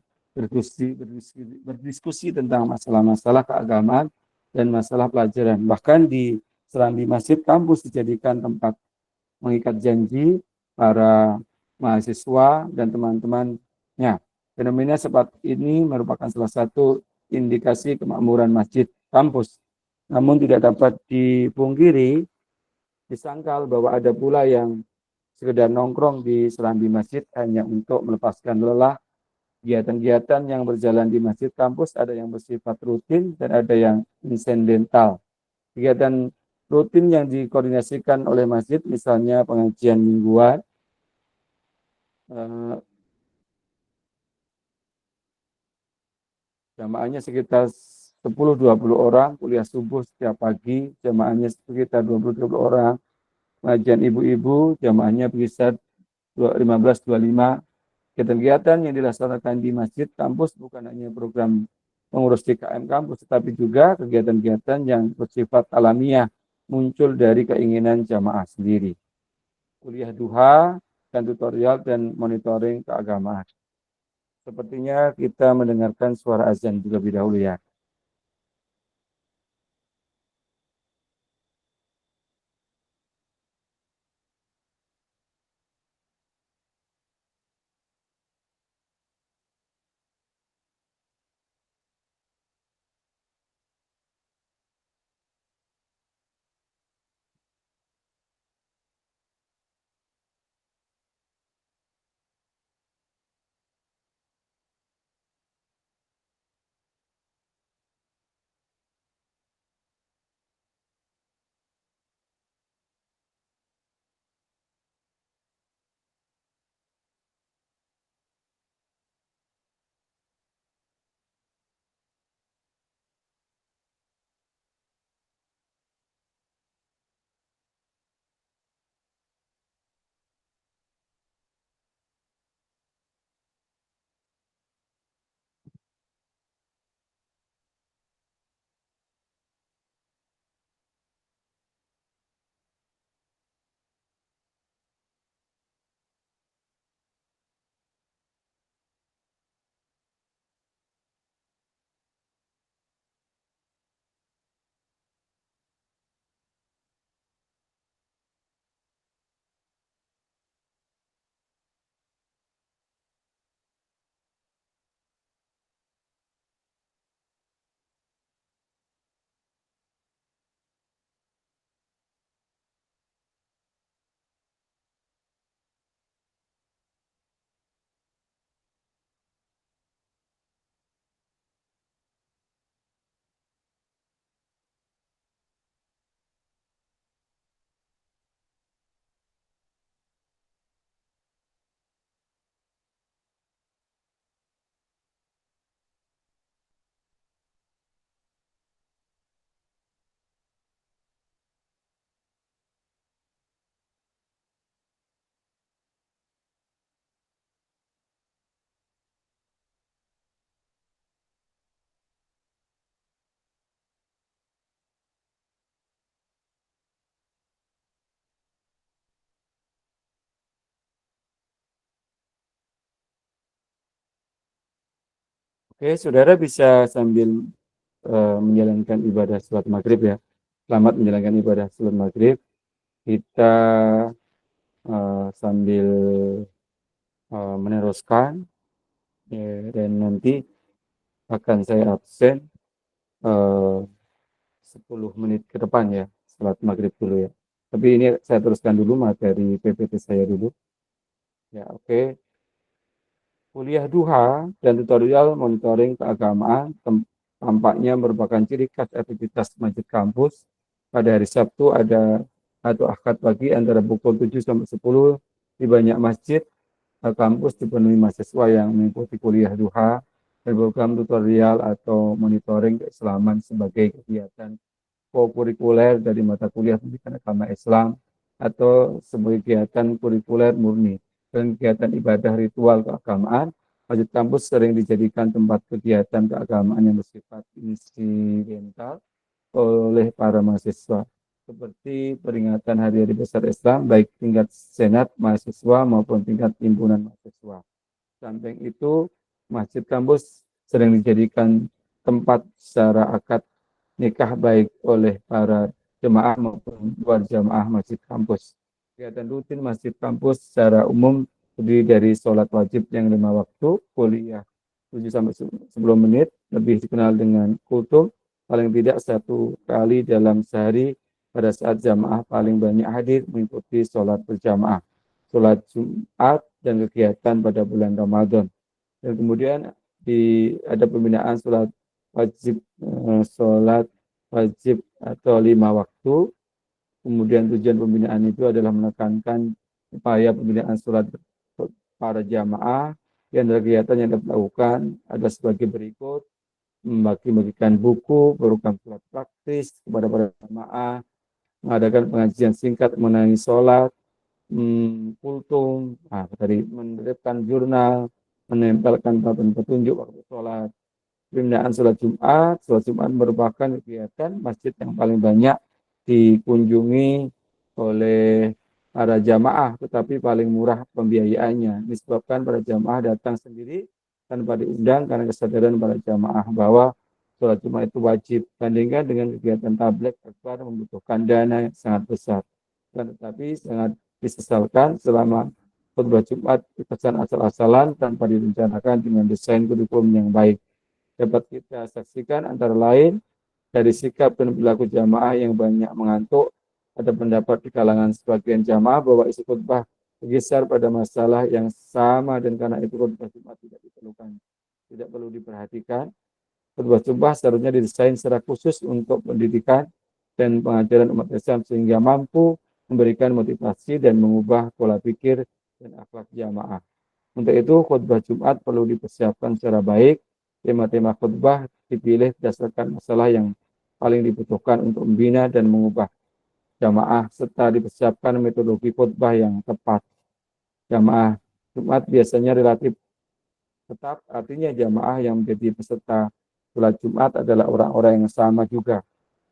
Speaker 3: berdiskusi tentang masalah-masalah keagamaan dan masalah pelajaran. Bahkan di serambi masjid kampus dijadikan tempat mengikat janji para mahasiswa dan teman-temannya. Fenomena seperti ini merupakan salah satu indikasi kemakmuran masjid kampus. Namun tidak dapat dipungkiri, disangkal bahwa ada pula yang sekedar nongkrong di serambi masjid hanya untuk melepaskan lelah. Kegiatan-kegiatan yang berjalan di masjid kampus ada yang bersifat rutin dan ada yang insidental. Kegiatan rutin yang dikoordinasikan oleh masjid, misalnya pengajian mingguan, jamaahnya sekitar 10-20 orang, kuliah subuh setiap pagi, jamaahnya sekitar 20-30 orang, pengajian ibu-ibu, jamaahnya berkisar 15-25. Kegiatan yang dilaksanakan di masjid kampus bukan hanya program pengurus DKM kampus, tetapi juga kegiatan-kegiatan yang bersifat alamiah muncul dari keinginan jamaah sendiri. Kuliah duha dan tutorial dan monitoring keagamaan. Sepertinya kita mendengarkan suara azan terlebih dahulu ya. Oke, saudara bisa sambil menjalankan ibadah sholat maghrib ya. Selamat menjalankan ibadah sholat maghrib. Kita sambil meneruskan ya, dan nanti akan saya absen 10 menit ke depan ya, sholat maghrib dulu ya. Tapi ini saya teruskan dulu materi PPT saya dulu. Ya, oke. Kuliah duha dan tutorial monitoring keagamaan tampaknya merupakan ciri khas aktivitas masjid kampus. Pada hari Sabtu ada atau Ahad pagi antara pukul 7 sampai 10 di banyak masjid kampus dipenuhi mahasiswa yang mengikuti kuliah duha dan program tutorial atau monitoring keislaman sebagai kegiatan kurikuler dari mata kuliah pendidikan agama Islam atau sebagai kegiatan kurikuler murni dan kegiatan ibadah ritual keagamaan. Masjid kampus sering dijadikan tempat kegiatan keagamaan yang bersifat insidental oleh para mahasiswa seperti peringatan hari-hari besar Islam baik tingkat senat mahasiswa maupun tingkat himpunan mahasiswa. Samping itu, masjid kampus sering dijadikan tempat secara akad nikah baik oleh para jemaah maupun luar jemaah masjid kampus. Kegiatan rutin masjid kampus secara umum terdiri dari sholat wajib yang 5 waktu, kuliah 7 sampai 10 menit, lebih dikenal dengan kultum, paling tidak 1 kali dalam sehari pada saat jamaah paling banyak hadir mengikuti sholat berjamaah, sholat Jumat, dan kegiatan pada bulan Ramadan. Dan kemudian ada pembinaan sholat wajib atau 5 waktu. Kemudian tujuan pembinaan itu adalah menekankan upaya pembinaan sholat para jamaah. Yang antara kegiatan yang dilakukan ada sebagai berikut: membagi-bagikan buku, program sholat praktis kepada para jamaah, mengadakan pengajian singkat mengenai sholat, kultum, menerapkan jurnal, menempelkan papan petunjuk waktu sholat. Pembinaan sholat Jumat merupakan kegiatan masjid yang paling banyak dikunjungi oleh para jamaah, tetapi paling murah pembiayaannya. Disebabkan para jamaah datang sendiri tanpa diundang karena kesadaran para jamaah bahwa sholat Jumat itu wajib. Bandingkan dengan kegiatan tabligh akbar membutuhkan dana yang sangat besar. Tetapi sangat disesalkan selama khutbah Jumat dikesan asal-asalan tanpa direncanakan dengan desain kurikulum yang baik. Dapat kita saksikan antara lain dari sikap dan perilaku jamaah yang banyak mengantuk. Ada pendapat di kalangan sebagian jamaah bahwa isi khutbah bergeser pada masalah yang sama dan karena itu khutbah Jumat tidak diperlukan, tidak perlu diperhatikan. Khutbah Jumat seharusnya didesain secara khusus untuk pendidikan dan pengajaran umat Islam sehingga mampu memberikan motivasi dan mengubah pola pikir dan akhlak jamaah. Untuk itu khutbah Jumat perlu dipersiapkan secara baik. Tema-tema khutbah dipilih berdasarkan masalah yang paling dibutuhkan untuk membina dan mengubah jamaah serta dipersiapkan metodologi khutbah yang tepat. Jamaah Jumat biasanya relatif tetap, artinya jamaah yang menjadi peserta sholat Jumat adalah orang-orang yang sama juga.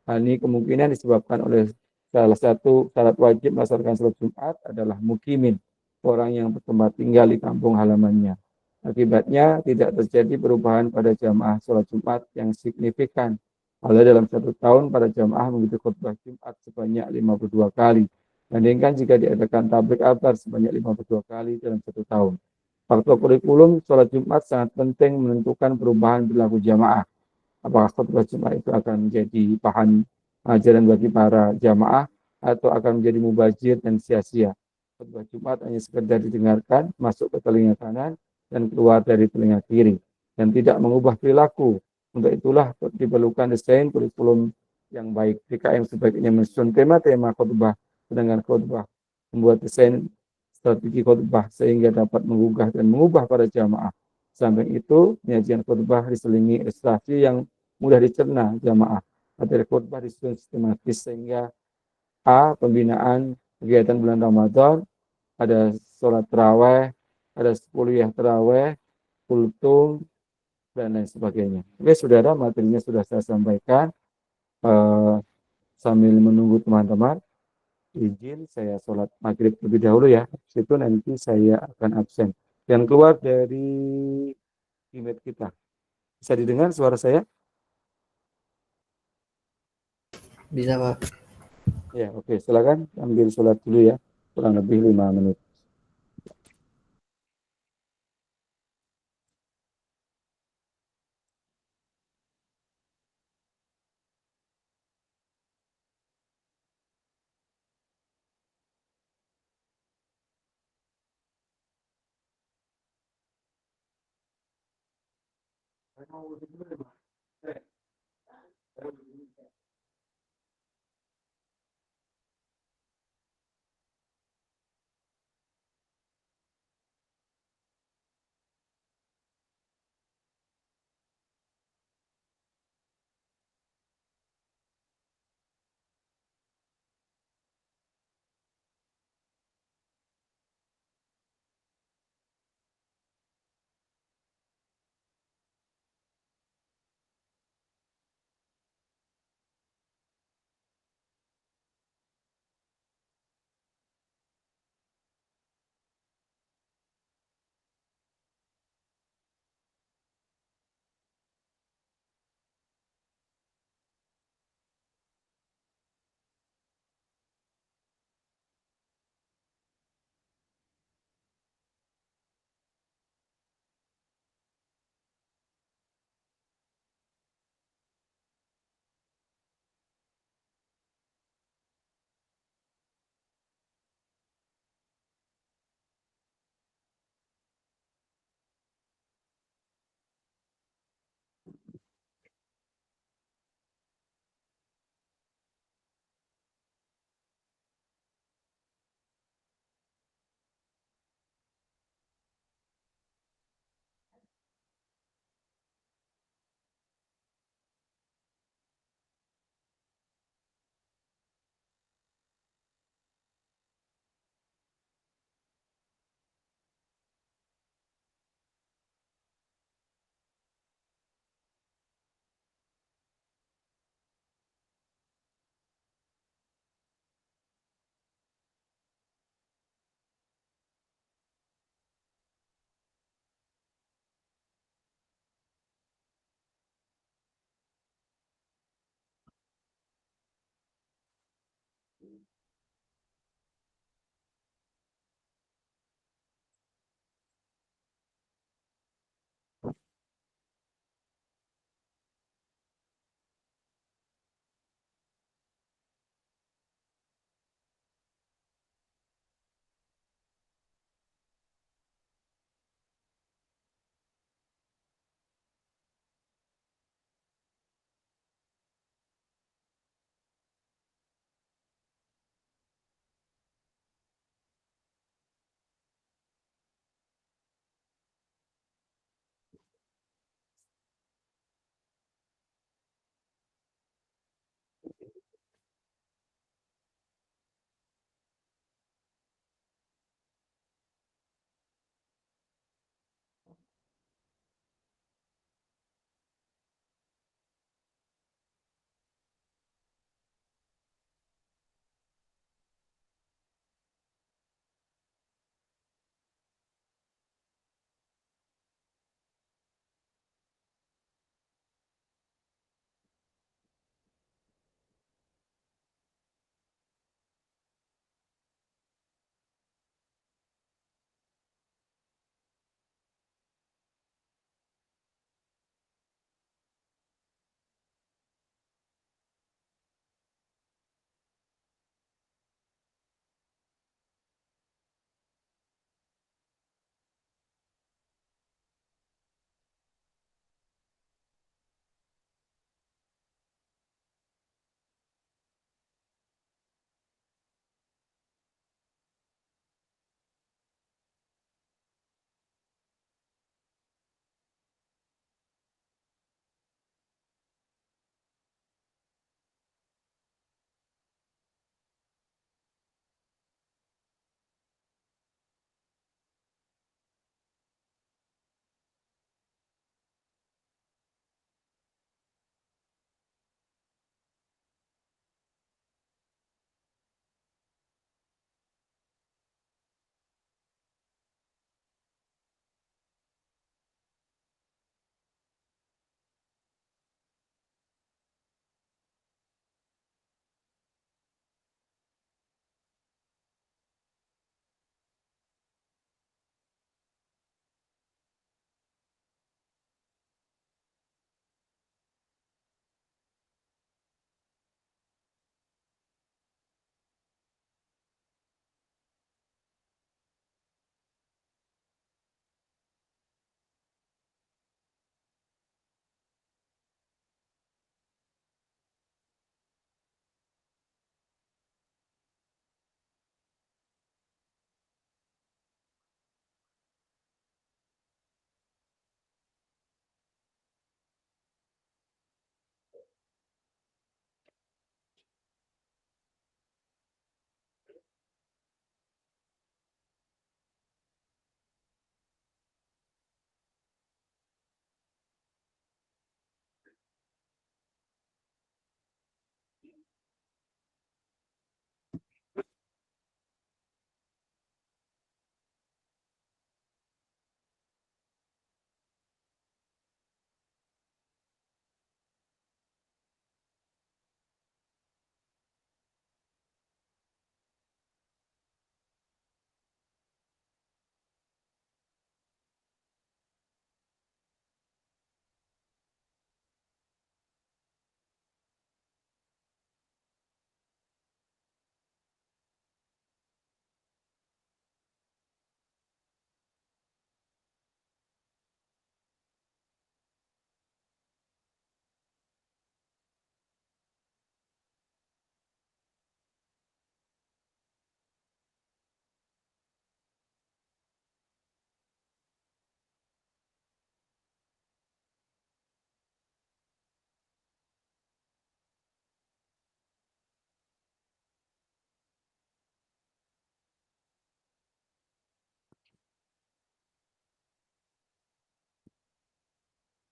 Speaker 3: Hal ini kemungkinan disebabkan oleh salah satu syarat wajib melaksanakan sholat Jumat adalah mukimin, orang yang bertempat tinggal di kampung halamannya. Akibatnya tidak terjadi perubahan pada jamaah sholat Jumat yang signifikan. Kalau dalam 1 tahun para jamaah mengikuti khutbah Jumat sebanyak 52 kali. Bandingkan jika diadakan tabligh akbar sebanyak 52 kali dalam 1 tahun. Faktor kurikulum sholat Jumat sangat penting menentukan perubahan perilaku jamaah. Apakah khutbah Jumat itu akan menjadi bahan ajaran bagi para jamaah atau akan menjadi mubazir dan sia-sia. Khutbah Jumat hanya sekedar didengarkan, masuk ke telinga kanan dan keluar dari telinga kiri dan tidak mengubah perilaku. Untuk itulah diperlukan desain kurikulum yang baik. DKM sebaiknya menyusun tema-tema khutbah, sedangkan khutbah membuat desain strategi khutbah sehingga dapat menggugah dan mengubah para jamaah. Samping itu, penyajian khutbah diselingi ilustrasi yang mudah dicerna jamaah. Materi khutbah disusun sistematis sehingga pembinaan kegiatan bulan Ramadan, ada sholat taraweh, ada kuliah taraweh, kultum, dan lain sebagainya. Oke, saudara, materinya sudah saya sampaikan. Sambil menunggu teman-teman, izin saya sholat maghrib lebih dahulu ya. Situ nanti saya akan absen. Dan keluar dari email kita. Bisa didengar suara saya?
Speaker 5: Bisa, Pak.
Speaker 3: Ya, oke. Silakan ambil sholat dulu ya. Kurang lebih 5 menit.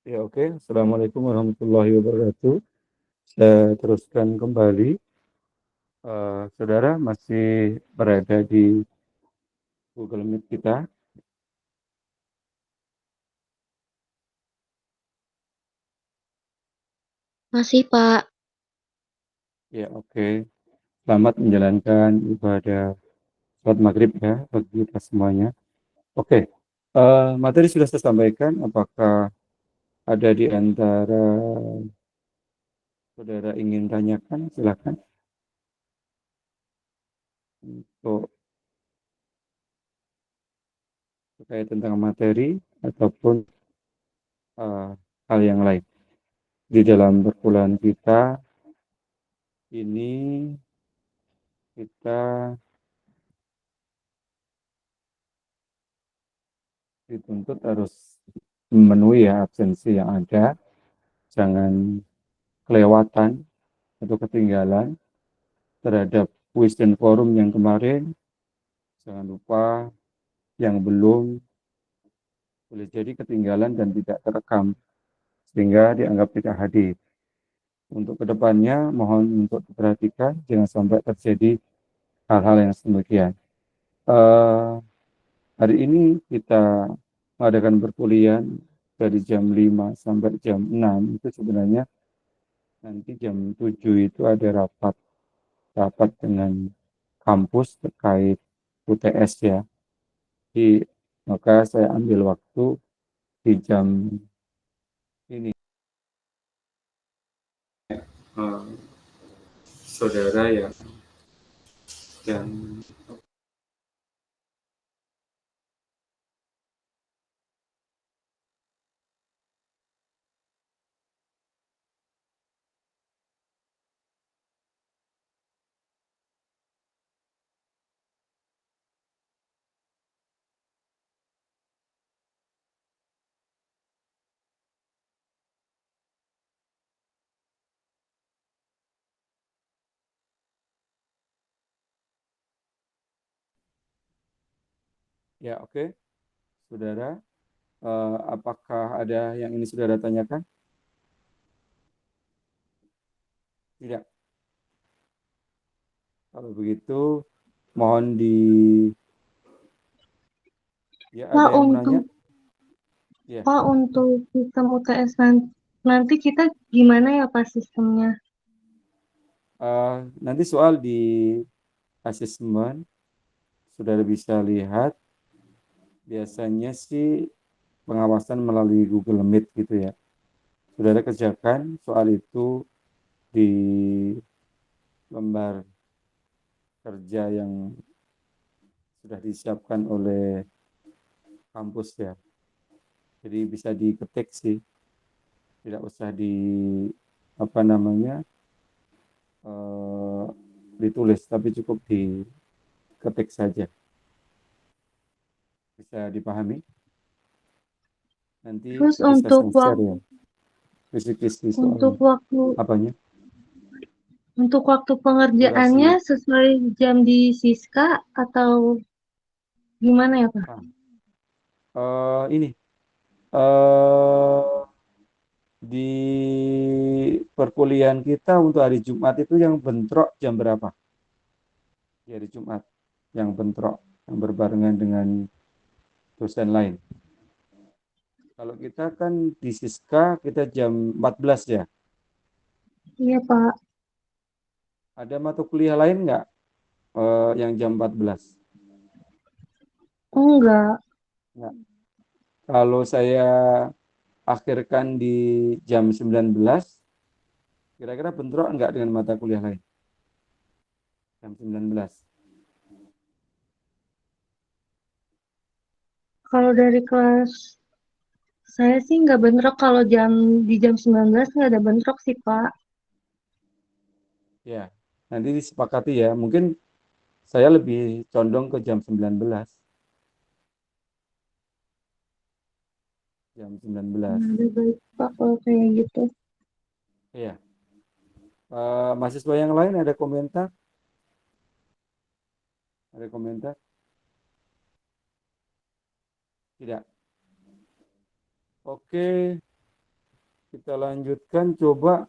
Speaker 3: Ya, oke. Assalamualaikum warahmatullahi wabarakatuh. Saya teruskan kembali. Saudara masih berada di Google Meet kita.
Speaker 4: Masih, Pak.
Speaker 3: Ya, oke. Selamat menjalankan ibadah sholat maghrib ya bagi kita semuanya. Oke. Materi sudah saya sampaikan. Apakah ada di antara saudara ingin tanyakan? Silakan untuk terkait tentang materi ataupun eh, hal yang lain. Di dalam perkuliahan kita ini kita dituntut harus memenuhi ya absensi yang ada, jangan kelewatan atau ketinggalan terhadap kuis dan forum yang kemarin, jangan lupa yang belum boleh jadi ketinggalan dan tidak terekam sehingga dianggap tidak hadir. Untuk kedepannya mohon untuk diperhatikan jangan sampai terjadi hal-hal yang demikian. Hari ini kita mengadakan perkuliahan dari jam 5 sampai jam 6 itu sebenarnya nanti jam 7 itu ada rapat dengan kampus terkait UTS ya. Jadi maka saya ambil waktu di jam ini.
Speaker 1: Eh, saudara yang
Speaker 3: Ya, oke. Saudara, apakah ada yang ini saudara tanyakan? Tidak. Kalau begitu mohon ya ada
Speaker 4: Pak,
Speaker 3: yang menanya?
Speaker 4: untuk
Speaker 3: Ya.
Speaker 4: Pak, untuk sistem UTS nanti kita gimana ya Pak sistemnya?
Speaker 3: Nanti soal di asesmen saudara bisa lihat biasanya sih pengawasan melalui Google Meet gitu ya. Saudara kerjakan soal itu di lembar kerja yang sudah disiapkan oleh kampus ya. Jadi bisa diketik sih, tidak usah di apa namanya eh, ditulis, tapi cukup diketik saja. Bisa dipahami? Nanti
Speaker 4: Terus
Speaker 3: bisa saya share ya, kisi-kisi
Speaker 4: untuk
Speaker 3: soalnya.
Speaker 4: waktu
Speaker 3: Apanya?
Speaker 4: pengerjaannya
Speaker 3: Durasinya.
Speaker 4: sesuai jam di Siska atau gimana ya Pak?
Speaker 3: Nah, ini eh di perkuliahan kita untuk hari Jumat itu yang bentrok jam berapa? Di hari Jumat yang bentrok, yang berbarengan dengan dosen lain. Kalau kita kan di Siska kita jam 14 ya.
Speaker 4: Iya Pak.
Speaker 3: Ada mata kuliah lain nggak yang jam 14?
Speaker 4: Enggak.
Speaker 3: Nggak. Kalau saya akhirkan di jam 19, kira-kira bentrok nggak dengan mata kuliah lain? Jam 19.
Speaker 4: Kalau dari kelas saya sih nggak bentrok, kalau di jam 19 nggak ada bentrok sih Pak.
Speaker 3: Ya, nanti disepakati ya. Mungkin saya lebih condong ke jam 19. Jam 19.
Speaker 4: Nah, lebih baik Pak kalau kayak gitu.
Speaker 3: Iya. Mahasiswa yang lain ada komentar? Ada komentar? Tidak. Oke. kita lanjutkan, coba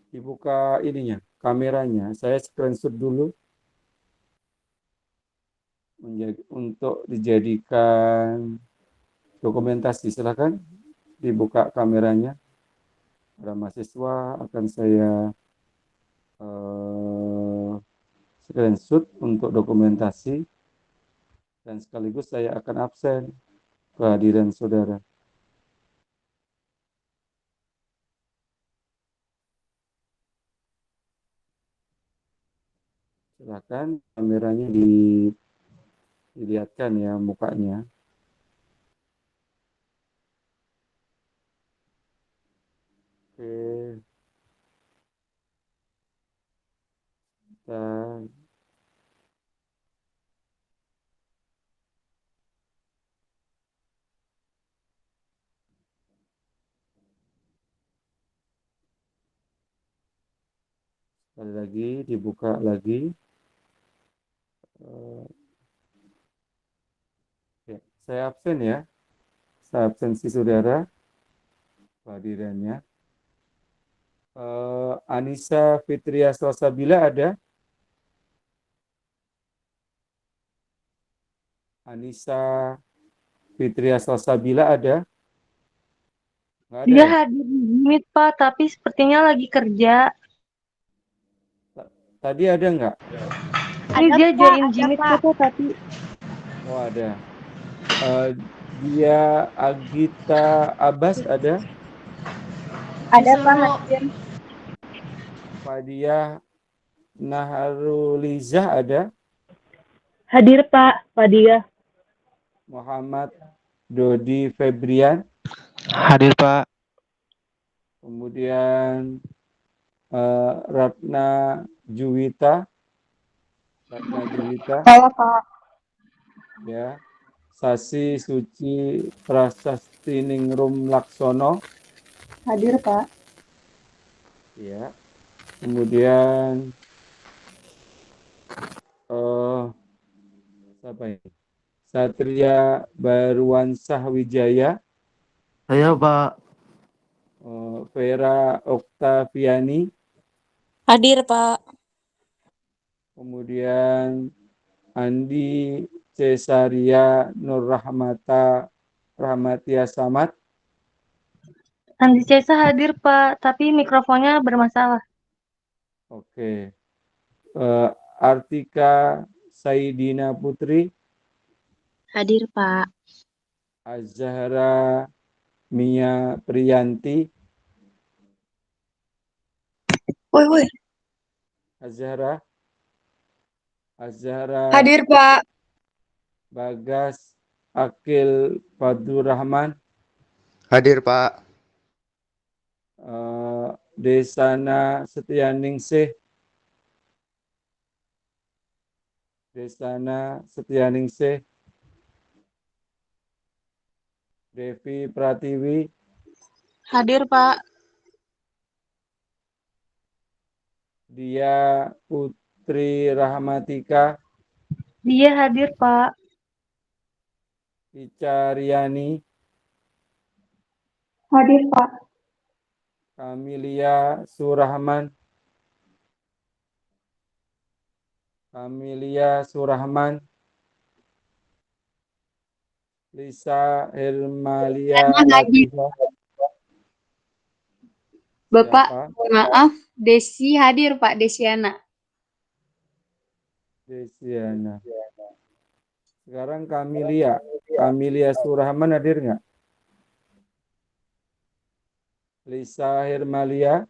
Speaker 3: dibuka ininya, kameranya. Saya screenshot dulu untuk dijadikan dokumentasi. Silakan dibuka kameranya. Para mahasiswa akan saya screenshot untuk dokumentasi dan sekaligus saya akan absen kehadiran saudara. Silakan kameranya dilihatkan ya mukanya. Oke. Kita sekali lagi dibuka lagi. Oke, saya absen ya. Saya absensi saudara kehadirannya. Anissa Fitria Salsabila ada? Anissa Fitria Salsabila ada? Nggak ada
Speaker 4: Dia
Speaker 3: ya?
Speaker 4: hadir di Meet, Pak, tapi sepertinya lagi kerja.
Speaker 3: Tadi ada nggak?
Speaker 4: Ini dia join Jimit itu tapi
Speaker 3: Oh ada. Dia Agita Abbas ada?
Speaker 2: Ada Pak.
Speaker 3: Fadia Naharulizah ada?
Speaker 2: Hadir Pak, Fadia.
Speaker 3: Muhammad Dodi Febrian,
Speaker 5: Hadir, Pak.
Speaker 3: kemudian Ratna Juwita,
Speaker 2: Saya Pak.
Speaker 3: ya, Sasi Suci Prasastiningrum Laksono,
Speaker 2: Hadir Pak.
Speaker 3: ya, kemudian siapa ini? Satria Baruansah Wijaya,
Speaker 5: Saya, Pak.
Speaker 3: Vera Oktaviani,
Speaker 6: Hadir, Pak.
Speaker 3: kemudian Andi Cesaria Nur Rahmatia Samad,
Speaker 4: Andi Cesa hadir, Pak, tapi mikrofonnya bermasalah.
Speaker 3: oke. Artika Saidina Putri,
Speaker 6: Hadir, Pak.
Speaker 3: Azhara Mia Priyanti,
Speaker 2: Woi.
Speaker 3: Azhara
Speaker 2: Hadir Pak.
Speaker 3: Bagas Akil Fadlur Rahman,
Speaker 5: Hadir, Pak.
Speaker 3: Desana Setianingsih, Devi Pratiwi,
Speaker 6: Hadir, Pak.
Speaker 3: Dia Putri Rahmatika,
Speaker 4: Dia hadir, Pak.
Speaker 3: Ica Riani,
Speaker 2: Hadir Pak.
Speaker 3: Kamilia Surahman, Lisa Hermalia Latifa,
Speaker 2: Bapak,
Speaker 3: siapa?
Speaker 2: maaf, Desi hadir Pak, Desiana.
Speaker 3: Desiana. Sekarang Kamilia Surahman hadir nggak? Lisa Hermalia,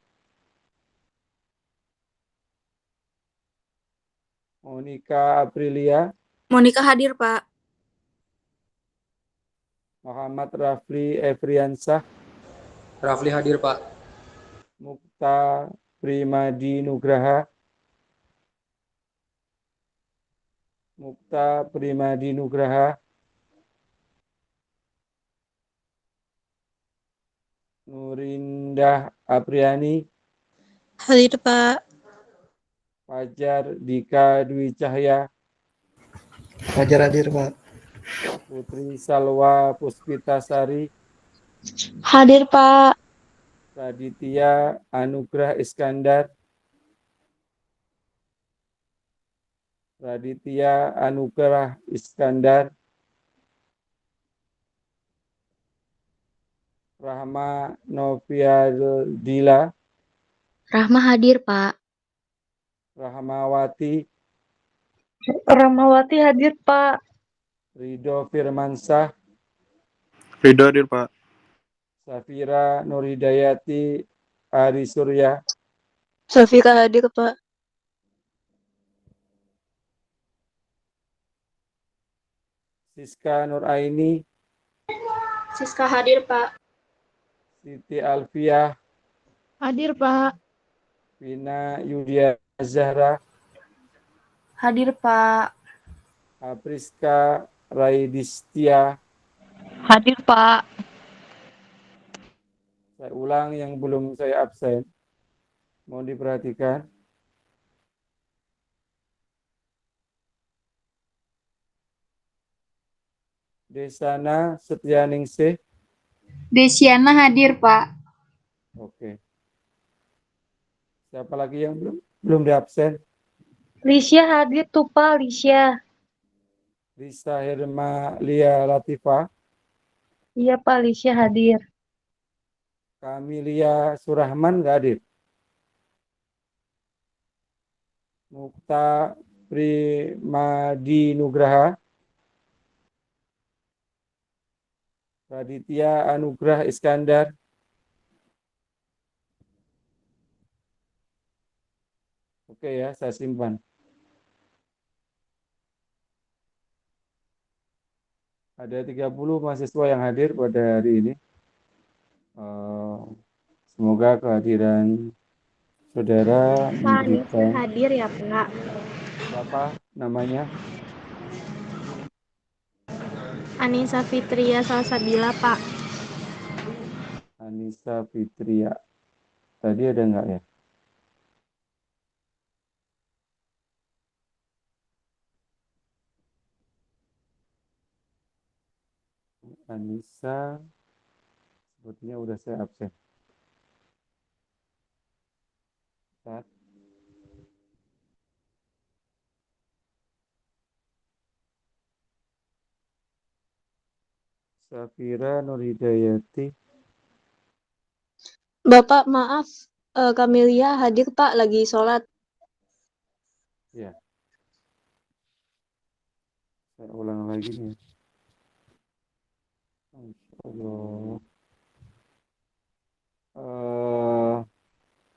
Speaker 3: Monica Aprilia,
Speaker 6: Monika hadir, Pak.
Speaker 3: Muhammad Rafli Efriansah,
Speaker 5: Rafli hadir, Pak.
Speaker 3: Mukta Primadi Nugraha, Nurindah Apriani,
Speaker 6: Hadir, Pak.
Speaker 3: Fajar Dika Dwi Cahya,
Speaker 5: Fajar hadir, Pak.
Speaker 3: Putri Salwa Puspitasari,
Speaker 6: Hadir, Pak.
Speaker 3: Raditya Anugrah Iskandar. Raditya Anugrah Iskandar. Rahma Noviadila.
Speaker 6: Rahma hadir, Pak.
Speaker 3: Rahmawati.
Speaker 4: Rahmawati hadir, Pak.
Speaker 3: Ridho Firmansyah.
Speaker 7: Ridho hadir, Pak.
Speaker 3: Safira Nurhidayati Ari Surya.
Speaker 6: Safira hadir, Pak.
Speaker 3: Siska Nuraini.
Speaker 6: Siska hadir, Pak.
Speaker 3: Siti Alfiah.
Speaker 6: Hadir, Pak.
Speaker 3: Vina Yudia Zahra.
Speaker 6: Hadir, Pak.
Speaker 3: Apriska Raidistia.
Speaker 6: Hadir, Pak.
Speaker 3: Saya ulang yang belum saya absen. Mohon diperhatikan. Desana Setyaningsih.
Speaker 2: Desiana hadir, Pak.
Speaker 3: Oke. Siapa lagi yang belum diabsen?
Speaker 4: Lisya hadir tuh, Pak. Lisya.
Speaker 3: Risa Herma Lia Latifah.
Speaker 4: Iya, Pak. Lisya hadir.
Speaker 3: Kamilia Surahman nggak hadir. Mukta Primadi Nugraha. Raditya Anugrah Iskandar. Oke ya, saya simpan. Ada 30 mahasiswa yang hadir pada hari ini. Semoga kehadiran saudara memberikan.
Speaker 6: Hadir ya, Pak.
Speaker 3: Siapa namanya?
Speaker 6: Anissa Fitria Salsabila, Pak.
Speaker 3: Anissa Fitria. Tadi ada nggak ya? Anissa, sepertinya udah saya absen. Bentar. Safira Nurhidayati.
Speaker 6: Bapak, maaf. Kamilia hadir, Pak. Lagi sholat.
Speaker 3: Ya. Saya ulang lagi nih. Allah.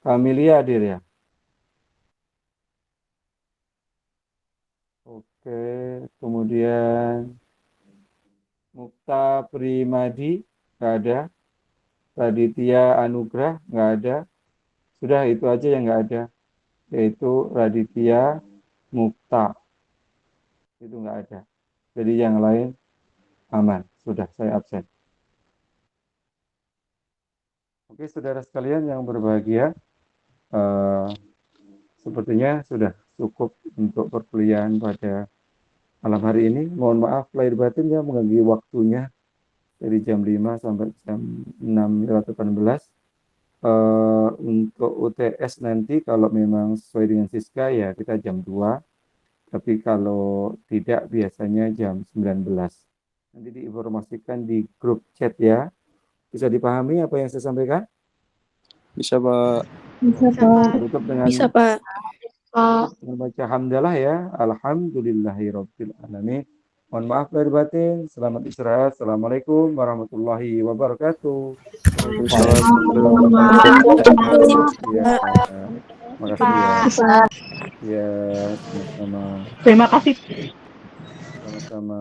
Speaker 3: Kamilia hadir ya? Oke, kemudian Mukta Primadi nggak ada. Raditya Anugrah nggak ada. Sudah itu aja yang nggak ada, yaitu Raditya Mukta. Itu nggak ada. Jadi yang lain aman. Sudah saya absen. Oke, saudara sekalian yang berbahagia, sepertinya sudah cukup untuk perkuliahan pada malam hari ini. Mohon maaf lahir batin ya mengganggu waktunya dari jam 5 sampai jam 6:18. Untuk UTS nanti kalau memang sesuai dengan Siska ya kita jam 2. Tapi kalau tidak biasanya jam 19. Nanti diinformasikan di grup chat ya. Bisa dipahami apa yang saya sampaikan?
Speaker 7: Bisa, Pak.
Speaker 4: Bisa, Pak.
Speaker 3: Tutup dengan
Speaker 6: Bisa, Pak.
Speaker 3: membaca hamdalah ya. Alhamdulillahirabbil alamin. Mohon maaf lahir batin. Selamat istirahat. Assalamualaikum warahmatullahi wabarakatuh.
Speaker 7: Waalaikumsalam.
Speaker 3: Ya, makasih ya. Ya, sama-sama.
Speaker 4: Terima kasih.
Speaker 3: Sama-sama.